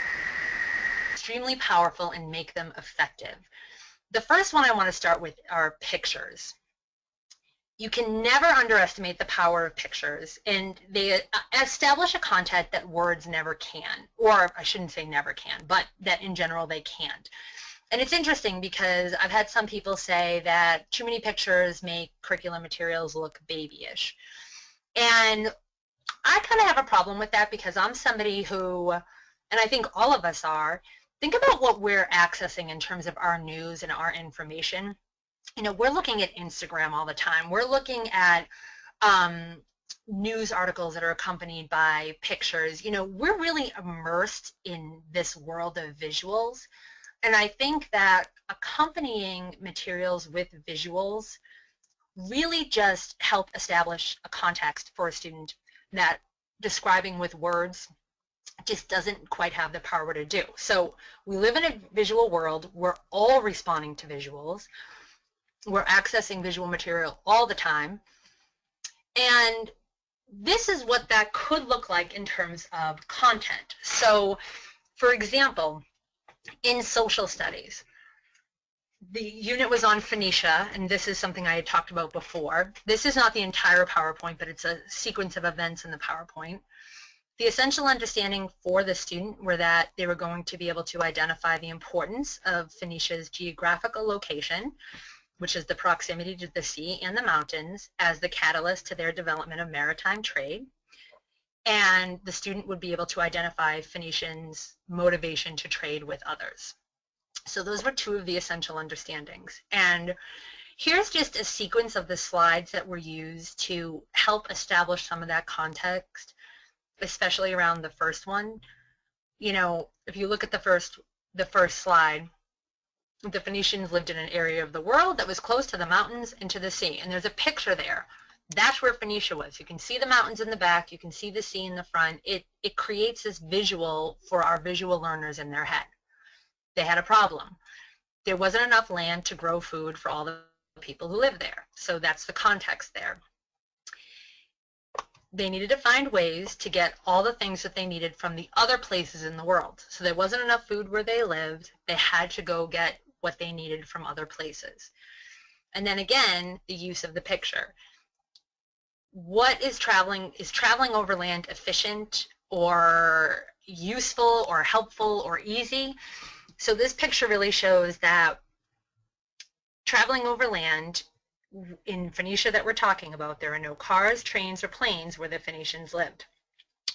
extremely powerful and make them effective. The first one I want to start with are pictures. You can never underestimate the power of pictures, and they establish a content that words never can, or I shouldn't say never can, but that in general they can't. And it's interesting because I've had some people say that too many pictures make curriculum materials look babyish. And I kind of have a problem with that because I'm somebody who, and I think all of us are, think about what we're accessing in terms of our news and our information. you know, we're looking at Instagram all the time. We're looking at news articles that are accompanied by pictures. You know, we're really immersed in this world of visuals. And I think that accompanying materials with visuals really just help establish a context for a student that describing with words just doesn't quite have the power to do. So we live in a visual world. We're all responding to visuals. We're accessing visual material all the time. And this is what that could look like in terms of content. So, for example, in social studies, the unit was on Phoenicia, and this is something I had talked about before. This is not the entire PowerPoint, but it's a sequence of events in the PowerPoint. The essential understanding for the student were that they were going to be able to identify the importance of Phoenicia's geographical location, which is the proximity to the sea and the mountains, as the catalyst to their development of maritime trade. And the student would be able to identify Phoenicians' motivation to trade with others. So those were two of the essential understandings. And here's just a sequence of the slides that were used to help establish some of that context, especially around the first one. You know, if you look at the first slide, the Phoenicians lived in an area of the world that was close to the mountains and to the sea. And there's a picture there. That's where Phoenicia was. You can see the mountains in the back. You can see the sea in the front. It creates this visual for our visual learners in their head. They had a problem. There wasn't enough land to grow food for all the people who live there. So that's the context there. They needed to find ways to get all the things that they needed from the other places in the world. So there wasn't enough food where they lived. They had to go get what they needed from other places. And then again, the use of the picture. What is traveling over land efficient or useful or helpful or easy? So this picture really shows that traveling over land in Phoenicia that we're talking about, there are no cars, trains, or planes where the Phoenicians lived.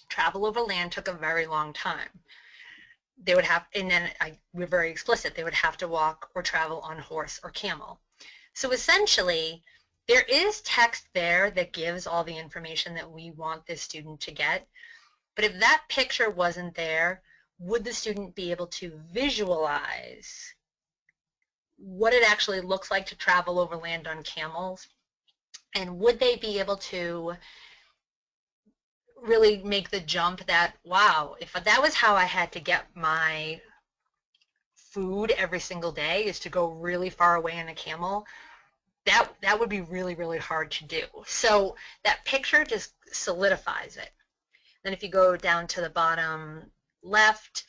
Travel over land took a very long time. They would have, and then we're very explicit, they would have to walk or travel on horse or camel. So essentially, there is text there that gives all the information that we want this student to get. But if that picture wasn't there, would the student be able to visualize what it actually looks like to travel over land on camels? And would they be able to really make the jump that, wow, if that was how I had to get my food every single day, is to go really far away in a camel, that would be really, really hard to do. So that picture just solidifies it. Then if you go down to the bottom left,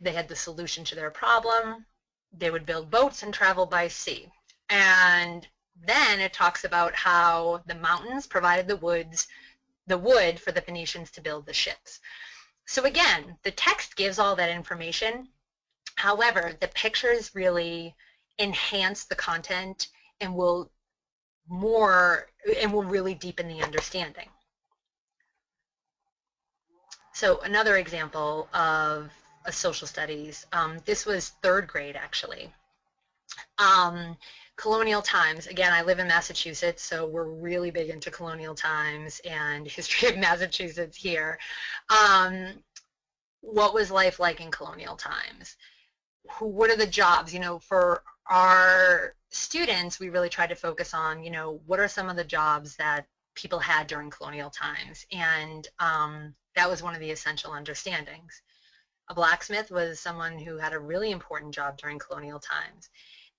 they had the solution to their problem. They would build boats and travel by sea. And then it talks about how the mountains provided the wood for the Phoenicians to build the ships. So again, the text gives all that information. However, the pictures really enhance the content and will really deepen the understanding. So another example of a social studies, this was third grade actually. Colonial times, again, I live in Massachusetts, so we're really big into colonial times and history of Massachusetts here. What was life like in colonial times? What are the jobs? You know, for our students, we really tried to focus on, you know, what are some of the jobs that people had during colonial times? And that was one of the essential understandings. A blacksmith was someone who had a really important job during colonial times.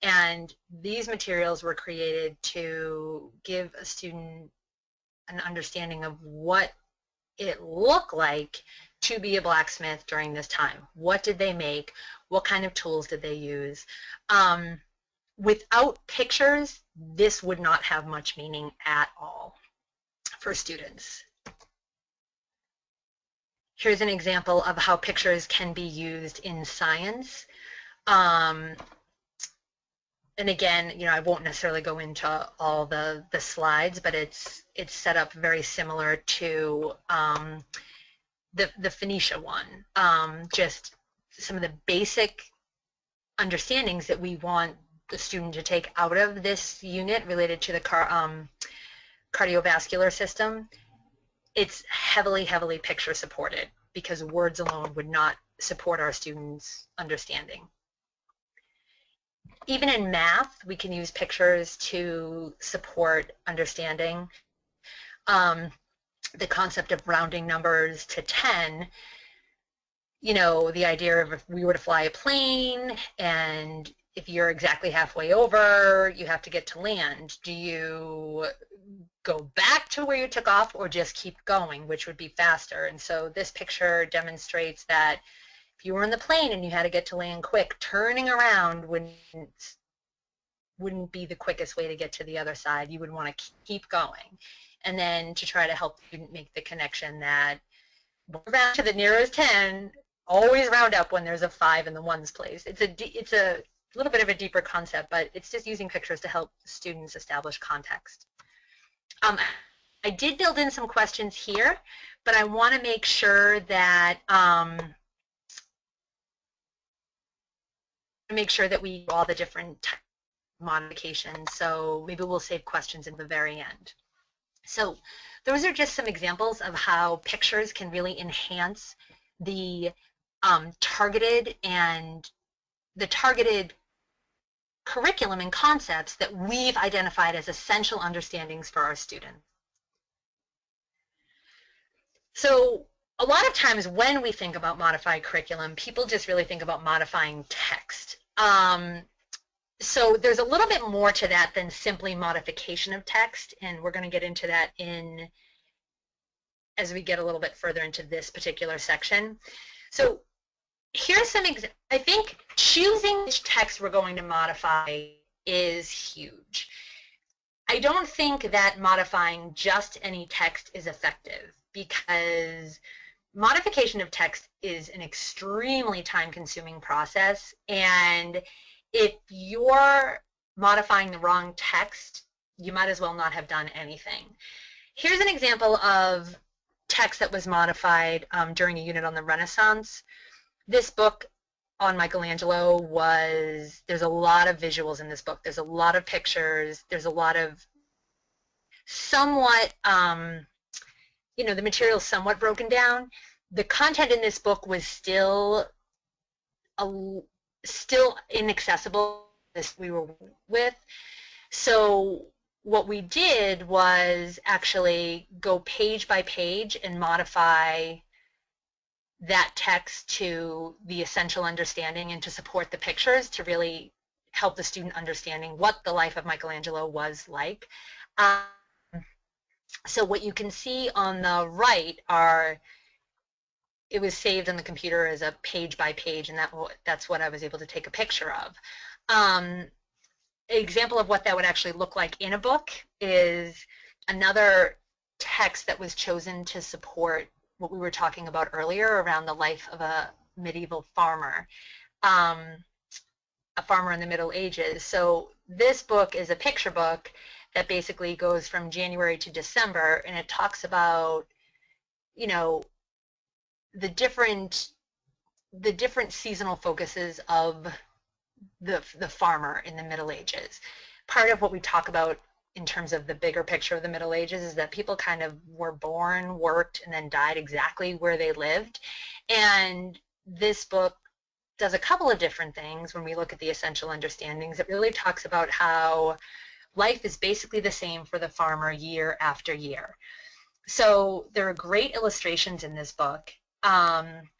And these materials were created to give a student an understanding of what it looked like to be a blacksmith during this time. What did they make? What kind of tools did they use? Without pictures, this would not have much meaning at all for students. Here's an example of how pictures can be used in science. And again, you know, I won't necessarily go into all the slides, but it's set up very similar to the Phoenicia one. Just some of the basic understandings that we want the student to take out of this unit related to the cardiovascular system, it's heavily, heavily picture supported because words alone would not support our students' understanding. Even in math, we can use pictures to support understanding. The concept of rounding numbers to 10, you know, the idea of if we were to fly a plane and if you're exactly halfway over, you have to get to land. Do you go back to where you took off or just keep going, which would be faster? And so this picture demonstrates that if you were in the plane and you had to get to land quick, turning around wouldn't be the quickest way to get to the other side. You would want to keep going. And then to try to help the student make the connection that round to the nearest 10, always round up when there's a 5 in the ones place. It's a little bit of a deeper concept, but it's just using pictures to help students establish context. I did build in some questions here, but I want to make sure that we do all the different modifications. So maybe we'll save questions in the very end. So those are just some examples of how pictures can really enhance the targeted curriculum and concepts that we've identified as essential understandings for our students. So a lot of times when we think about modified curriculum, people just really think about modifying text. So there's a little bit more to that than simply modification of text, and we're going to get into that as we get a little bit further into this particular section. So here's some examples. I think choosing which text we're going to modify is huge. I don't think that modifying just any text is effective because modification of text is an extremely time-consuming process, and if you're modifying the wrong text, you might as well not have done anything. Here's an example of text that was modified during a unit on the Renaissance. This book on Michelangelo there's a lot of visuals in this book. There's a lot of pictures. There's a lot of somewhat, you know, the material is somewhat broken down. The content in this book was still inaccessible as we were with. So what we did was actually go page by page and modify that text to the essential understanding and to support the pictures to really help the student understanding what the life of Michelangelo was like. So what you can see on the right it was saved on the computer as a page by page, and that's what I was able to take a picture of. An example of what that would actually look like in a book is another text that was chosen to support what we were talking about earlier around the life of a medieval farmer, a farmer in the Middle Ages. So this book is a picture book that basically goes from January to December, and it talks about, you know, the different seasonal focuses of the farmer in the Middle Ages. Part of what we talk about in terms of the bigger picture of the Middle Ages is that people kind of were born, worked, and then died exactly where they lived. And this book does a couple of different things when we look at the essential understandings. It really talks about how life is basically the same for the farmer year after year. So there are great illustrations in this book.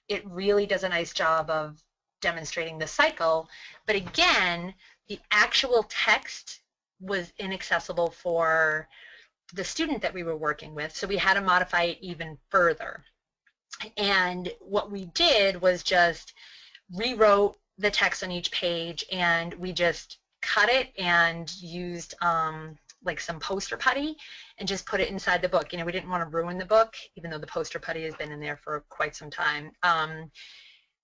It really does a nice job of demonstrating the cycle, but again, the actual text was inaccessible for the student that we were working with, so we had to modify it even further. And what we did was just rewrote the text on each page, and we just cut it and used like some poster putty and just put it inside the book. You know, we didn't want to ruin the book, even though the poster putty has been in there for quite some time.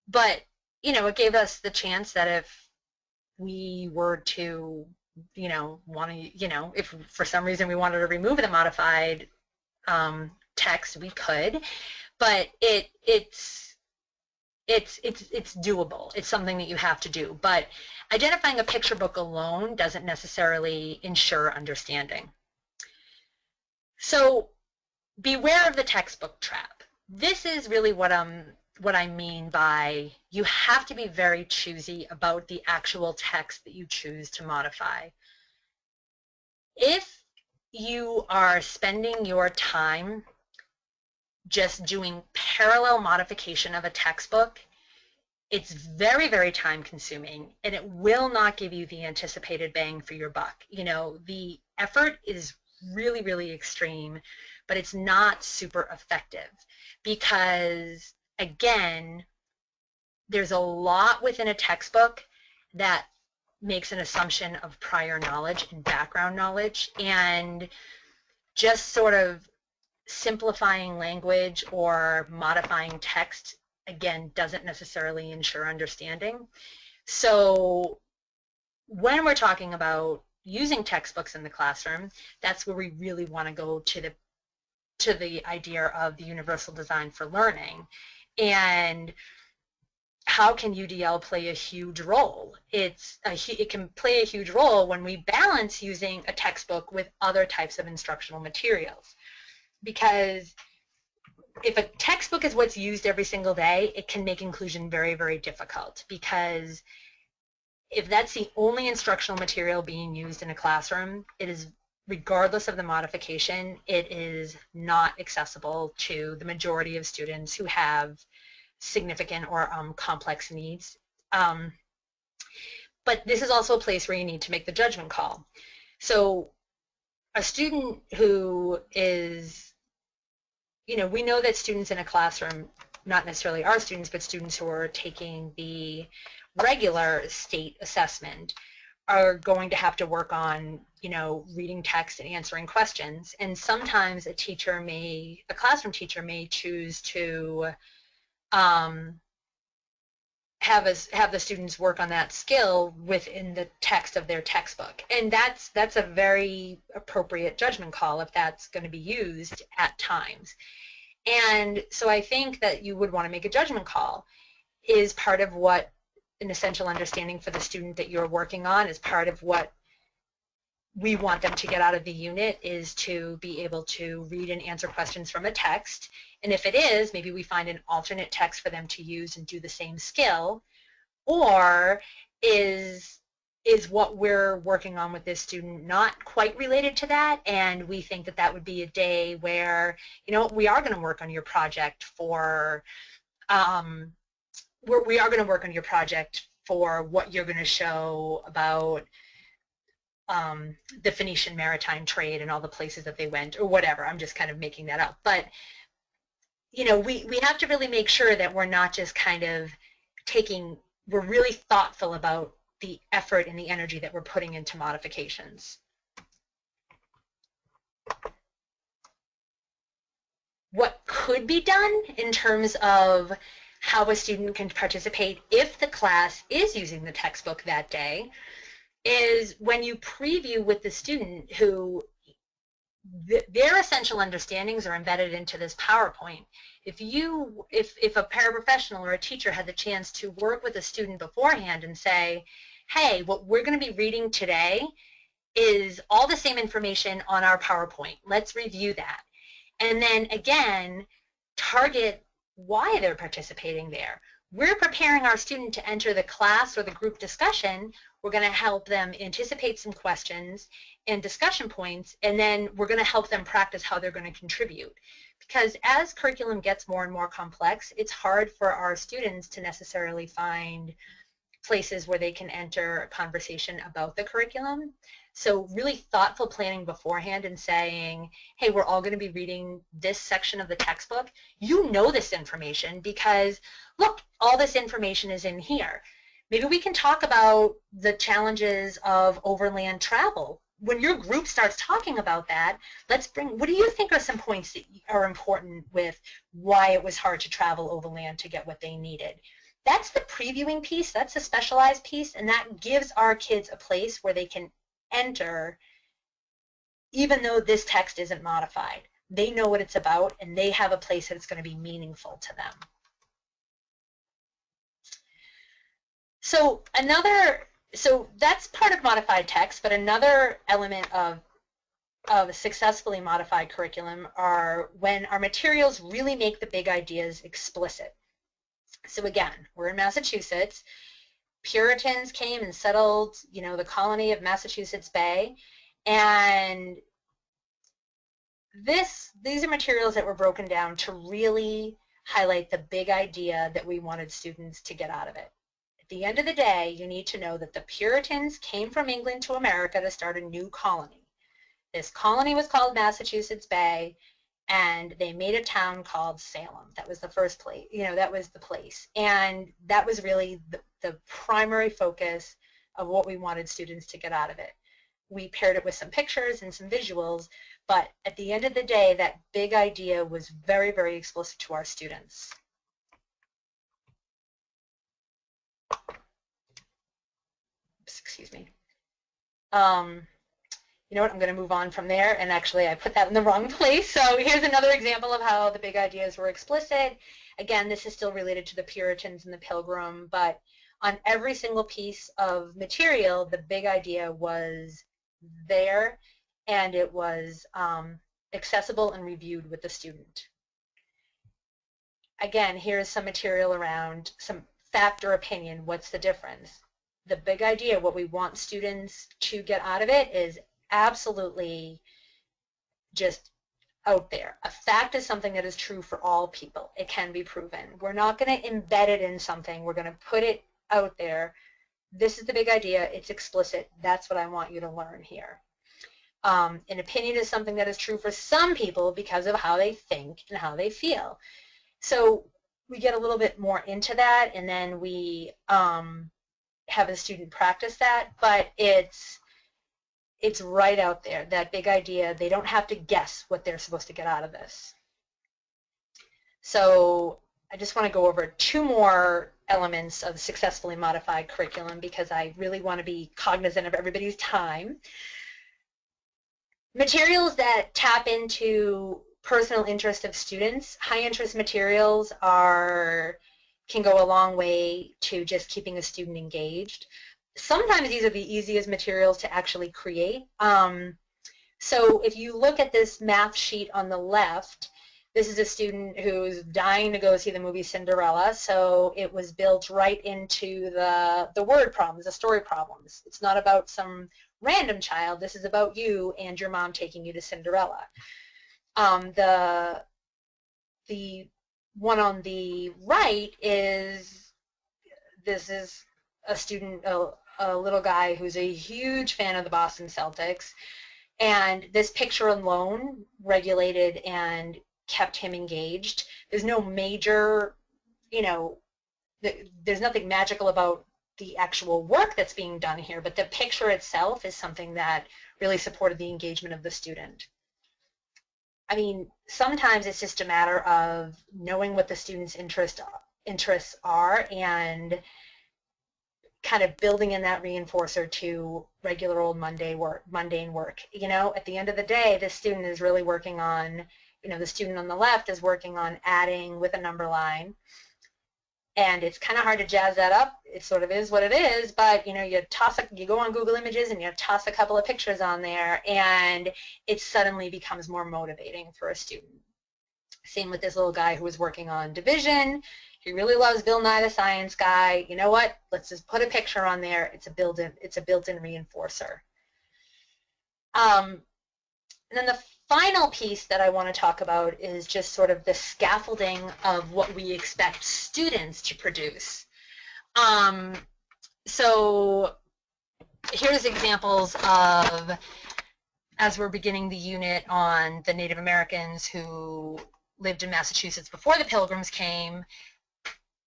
But, you know, it gave us the chance that if we were to, you know, if for some reason we wanted to remove the modified text, we could. But it's it's doable. It's something that you have to do. But identifying a picture book alone doesn't necessarily ensure understanding. So beware of the textbook trap. This is really what I mean by you have to be very choosy about the actual text that you choose to modify. If you are spending your time just doing parallel modification of a textbook, it's very, very time consuming, and it will not give you the anticipated bang for your buck. You know, the effort is really, really extreme, but it's not super effective because, again, there's a lot within a textbook that makes an assumption of prior knowledge and background knowledge, and just sort of simplifying language or modifying text, again, doesn't necessarily ensure understanding. So when we're talking about using textbooks in the classroom, that's where we really want to go to the idea of the universal design for learning. And how can UDL play a huge role? It can play a huge role when we balance using a textbook with other types of instructional materials. Because if a textbook is what's used every single day, it can make inclusion very, very difficult, because if that's the only instructional material being used in a classroom, it is, regardless of the modification, it is not accessible to the majority of students who have significant or complex needs. But this is also a place where you need to make the judgment call. So a student who is, you know, we know that students in a classroom, not necessarily our students, but students who are taking the regular state assessment, are going to have to work on, you know, reading text and answering questions. And sometimes a classroom teacher may choose to have the students work on that skill within the text of their textbook. And that's a very appropriate judgment call if that's going to be used at times. And so I think that you would want to make a judgment call. Is part of what an essential understanding for the student that you're working on, is part of what we want them to get out of the unit, is to be able to read and answer questions from a text. And if it is, maybe we find an alternate text for them to use and do the same skill. Or is what we're working on with this student not quite related to that, and we think that that would be a day where, you know, we are going to work on your project for we are going to work on your project for what you're going to show about the Phoenician maritime trade and all the places that they went, or whatever. I'm just kind of making that up. But, you know, we have to really make sure that we're not just kind of we're really thoughtful about the effort and the energy that we're putting into modifications. What could be done in terms of how a student can participate if the class is using the textbook that day is when you preview with the student who their essential understandings are embedded into this PowerPoint. If a paraprofessional or a teacher had the chance to work with a student beforehand and say, hey, what we're going to be reading today is all the same information on our PowerPoint. Let's review that. And then again, target why they're participating there. We're preparing our student to enter the class or the group discussion. We're going to help them anticipate some questions and discussion points, and then we're going to help them practice how they're going to contribute. Because as curriculum gets more and more complex, it's hard for our students to necessarily find places where they can enter a conversation about the curriculum. So really thoughtful planning beforehand and saying, hey, we're all going to be reading this section of the textbook. You know this information because, look, all this information is in here. Maybe we can talk about the challenges of overland travel. When your group starts talking about that, what do you think are some points that are important with why it was hard to travel overland to get what they needed? That's the previewing piece, that's the specialized piece, and that gives our kids a place where they can enter even though this text isn't modified. They know what it's about, and they have a place that it's going to be meaningful to them. So that's part of modified text, but another element of a successfully modified curriculum are when our materials really make the big ideas explicit. So again, we're in Massachusetts. Puritans came and settled, the colony of Massachusetts Bay, and these are materials that were broken down to really highlight the big idea that we wanted students to get out of it. At the end of the day, you need to know that the Puritans came from England to America to start a new colony. This colony was called Massachusetts Bay, and they made a town called Salem. That was the first place, that was the place. And that was really the primary focus of what we wanted students to get out of it. We paired it with some pictures and some visuals, but at the end of the day, that big idea was very, very explicit to our students. Oops, excuse me. You know what, I'm going to move on from there, and actually I put that in the wrong place. So here's another example of how the big ideas were explicit. Again, this is still related to the Puritans and the Pilgrim, but on every single piece of material, the big idea was there, and it was accessible and reviewed with the student. Again, here's some material around some fact or opinion. What's the difference? The big idea, what we want students to get out of it is absolutely just out there. A fact is something that is true for all people. It can be proven. We're not going to embed it in something. We're going to put it out there. This is the big idea. It's explicit. That's what I want you to learn here. An opinion is something that is true for some people because of how they think and how they feel. So we get a little bit more into that, and then we have a student practice that, but it's right out there, that big idea. They don't have to guess what they're supposed to get out of this. So I just want to go over 2 more elements of successfully modified curriculum because I really want to be cognizant of everybody's time. Materials that tap into personal interest of students. High interest materials can go a long way to just keeping a student engaged. Sometimes these are the easiest materials to actually create. So if you look at this math sheet on the left, this is a student who's dying to go see the movie Cinderella, so it was built right into the word problems, the story problems. It's not about some random child. This is about you and your mom taking you to Cinderella. The one on the right is a student, a little guy who's a huge fan of the Boston Celtics, and this picture alone regulated and kept him engaged. There's no major, there's nothing magical about the actual work that's being done here, but the picture itself is something that really supported the engagement of the student. I mean, sometimes it's just a matter of knowing what the student's interests are and kind of building in that reinforcer to regular old mundane work. At the end of the day, this student is really working on, the student on the left is working on adding with a number line. And it's kind of hard to jazz that up. It sort of is what it is, but you go on Google Images and you toss a couple of pictures on there, and it suddenly becomes more motivating for a student. Same with this little guy who was working on division. He really loves Bill Nye the Science Guy. You know what? Let's just put a picture on there. It's a built-in reinforcer. And then the final piece that I want to talk about is just sort of the scaffolding of what we expect students to produce. So here's examples of, as we're beginning the unit on the Native Americans who lived in Massachusetts before the Pilgrims came,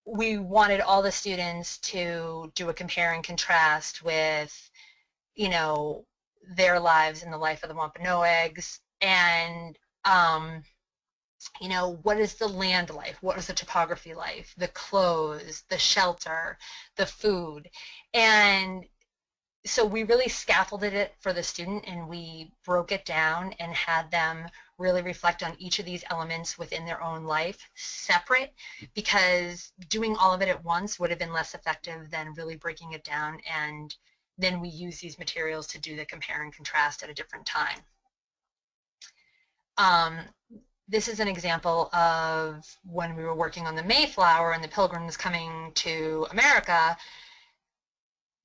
we wanted all the students to do a compare and contrast with, their lives and the life of the Wampanoags, and what is the land life, what is the topography life, the clothes, the shelter, the food. And so we really scaffolded it for the student, and we broke it down and had them really reflect on each of these elements within their own life separate, because doing all of it at once would have been less effective than really breaking it down, and then we use these materials to do the compare and contrast at a different time. This is an example of when we were working on the Mayflower and the Pilgrims coming to America.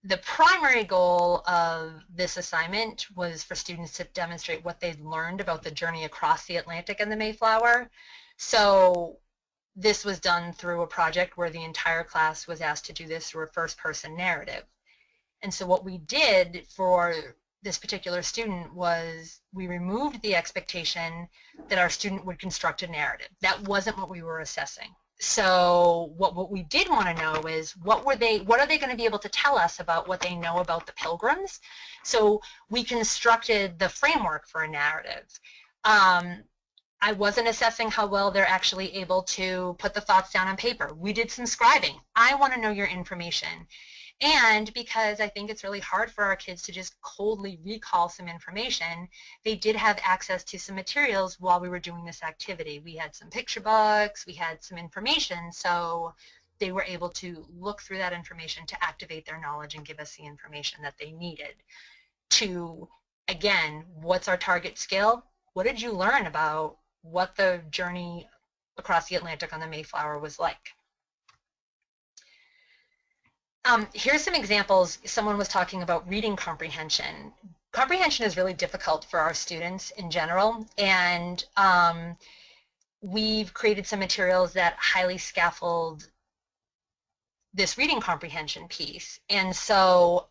The primary goal of this assignment was for students to demonstrate what they'd learned about the journey across the Atlantic and the Mayflower. So this was done through a project where the entire class was asked to do this through a first-person narrative. And so what we did for this particular student was we removed the expectation that our student would construct a narrative. That wasn't what we were assessing. So what we did want to know is what are they going to be able to tell us about what they know about the Pilgrims? So we constructed the framework for a narrative. I wasn't assessing how well they're actually able to put the thoughts down on paper. We did some scribing. I want to know your information. And because I think it's really hard for our kids to just coldly recall some information, they did have access to some materials while we were doing this activity. We had some picture books, we had some information, so they were able to look through that information to activate their knowledge and give us the information that they needed to, again, what's our target skill? What did you learn about what the journey across the Atlantic on the Mayflower was like? Here's some examples. Someone was talking about reading comprehension. Comprehension is really difficult for our students in general, and we've created some materials that highly scaffold this reading comprehension piece. And so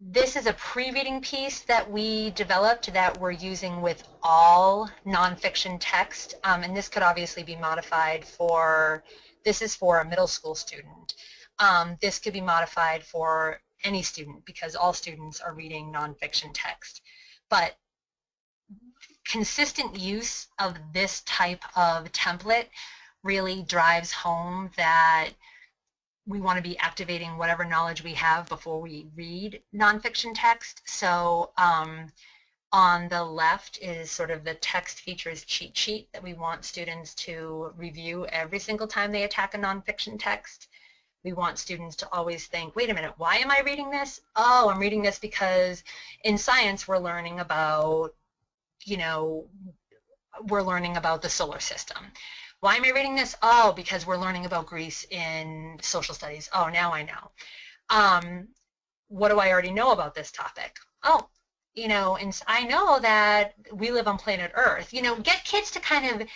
this is a pre-reading piece that we developed that we're using with all nonfiction text, and this could obviously be modified for, this is for a middle school student. This could be modified for any student because all students are reading nonfiction text. But consistent use of this type of template really drives home that we want to be activating whatever knowledge we have before we read nonfiction text. So on the left is sort of the text features cheat sheet that we want students to review every single time they attack a nonfiction text. We want students to always think, wait a minute, why am I reading this? Oh, I'm reading this because in science we're learning about, we're learning about the solar system. Why am I reading this? Oh, because we're learning about Greece in social studies. Oh, now I know. What do I already know about this topic? Oh, and I know that we live on planet Earth. Get kids to kind of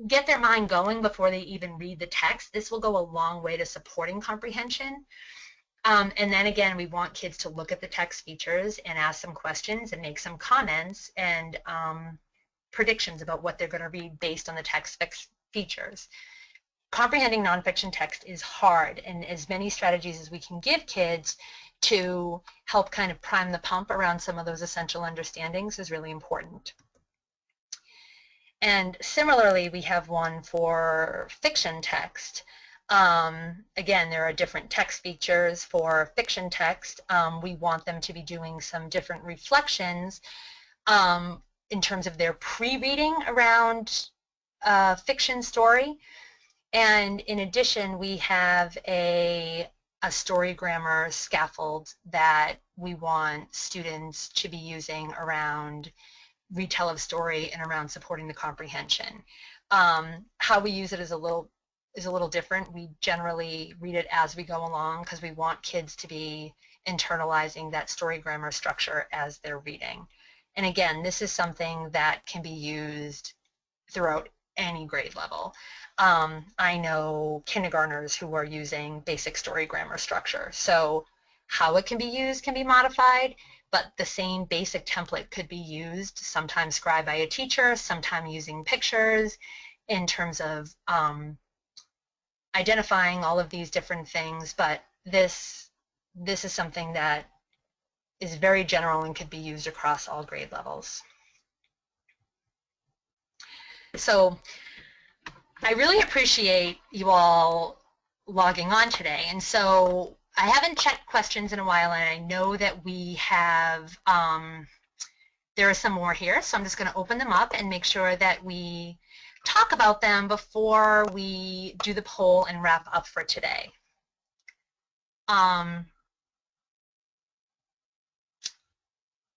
get their mind going before they even read the text. This will go a long way to supporting comprehension. And then again, we want kids to look at the text features and ask some questions and make some comments and predictions about what they're going to read based on the text features. Comprehending nonfiction text is hard, and as many strategies as we can give kids to help kind of prime the pump around some of those essential understandings is really important. And similarly, we have one for fiction text. Again, there are different text features for fiction text. We want them to be doing some different reflections in terms of their pre-reading around fiction story. And in addition, we have a story grammar scaffold that we want students to be using around retell of story and around supporting the comprehension. How we use it is a little different. We generally read it as we go along because we want kids to be internalizing that story grammar structure as they're reading. And again, this is something that can be used throughout any grade level. I know kindergartners who are using basic story grammar structure. So how it can be used can be modified, but the same basic template could be used, sometimes scribed by a teacher, sometimes using pictures in terms of identifying all of these different things. But this is something that is very general and could be used across all grade levels. So I really appreciate you all logging on today. And so I haven't checked questions in a while, and I know that we have There are some more here, so I'm just going to open them up and make sure that we talk about them before we do the poll and wrap up for today.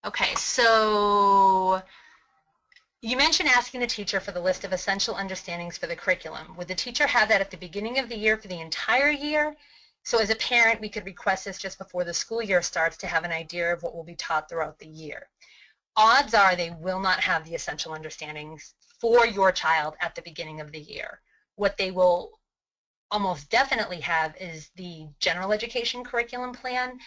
Okay, so you mentioned asking the teacher for the list of essential understandings for the curriculum. Would the teacher have that at the beginning of the year for the entire year? So as a parent, we could request this just before the school year starts to have an idea of what will be taught throughout the year. Odds are they will not have the essential understandings for your child at the beginning of the year. What they will almost definitely have is the general education curriculum plan,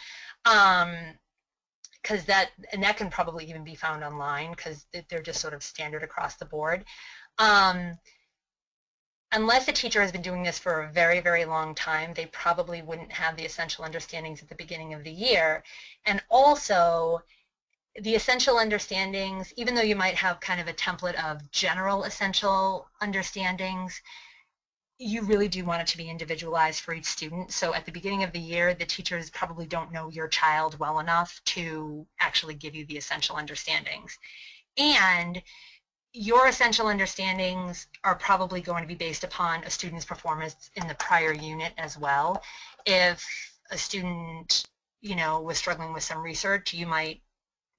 because that can probably even be found online because they're just sort of standard across the board. Unless a teacher has been doing this for a very, very long time, they probably wouldn't have the essential understandings at the beginning of the year. And also, the essential understandings, even though you might have kind of a template of general essential understandings, you really do want it to be individualized for each student. So at the beginning of the year, the teachers probably don't know your child well enough to actually give you the essential understandings. And your essential understandings are probably going to be based upon a student's performance in the prior unit as well. If a student, was struggling with some research, you might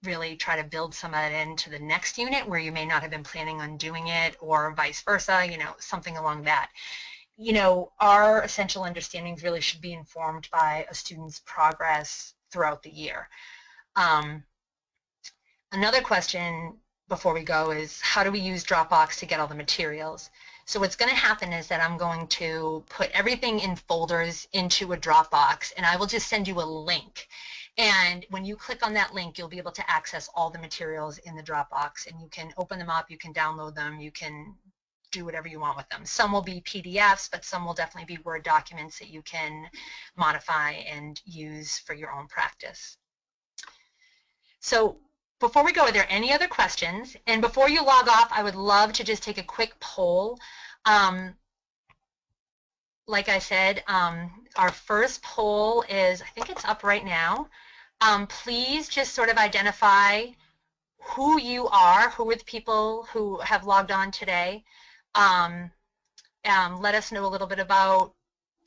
really try to build some of that into the next unit where you may not have been planning on doing it, or vice versa, something along that. Our essential understandings really should be informed by a student's progress throughout the year. Another question before we go is, how do we use Dropbox to get all the materials? So what's going to happen is that I'm going to put everything in folders into a Dropbox, and I will just send you a link. And when you click on that link, you'll be able to access all the materials in the Dropbox, and you can open them up, you can download them, you can do whatever you want with them. Some will be PDFs, but some will definitely be Word documents that you can modify and use for your own practice. So before we go, are there any other questions? And before you log off, I would love to just take a quick poll. Like I said, our first poll is, I think it's up right now. Please just sort of identify who you are, who are the people who have logged on today. Let us know a little bit about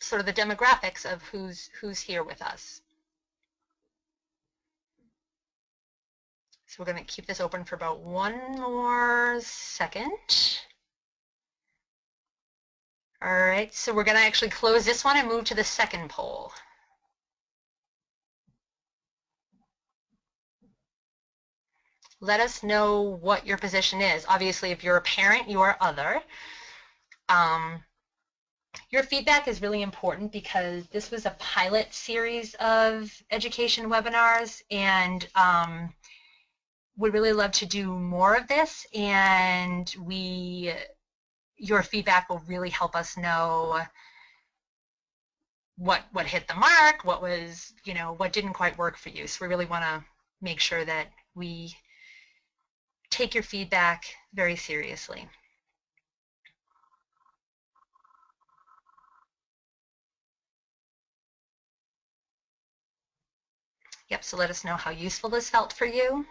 sort of the demographics of who's here with us. So we're going to keep this open for about one more second. All right, so we're going to actually close this one and move to the second poll. Let us know what your position is. Obviously, if you're a parent, you are other. Your feedback is really important because this was a pilot series of education webinars, and would really love to do more of this, and your feedback will really help us know what hit the mark, what was, what didn't quite work for you. So we really want to make sure that we take your feedback very seriously. Yep, so let us know how useful this felt for you.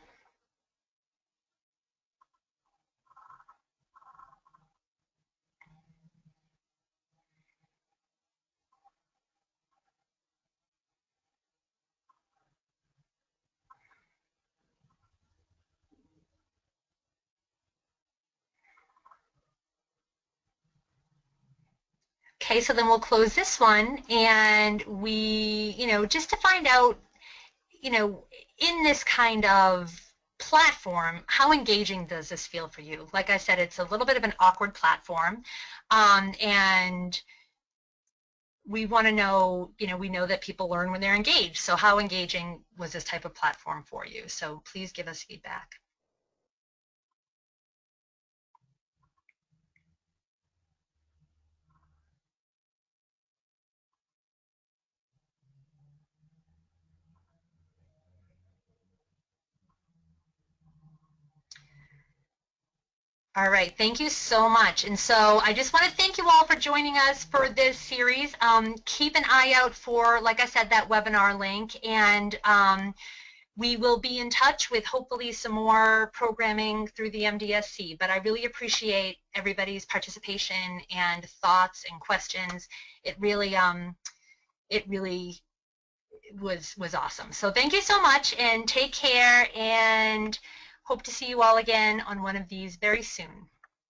Okay, so then we'll close this one, and we, just to find out, in this kind of platform, how engaging does this feel for you? Like I said, it's a little bit of an awkward platform, and we want to know, we know that people learn when they're engaged. So how engaging was this type of platform for you? So please give us feedback. All right, thank you so much. And so I just want to thank you all for joining us for this series. Keep an eye out for, like I said, that webinar link, and We will be in touch with hopefully some more programming through the MDSC, but I really appreciate everybody's participation and thoughts and questions. It really was awesome. So thank you so much, and take care, and hope to see you all again on one of these very soon.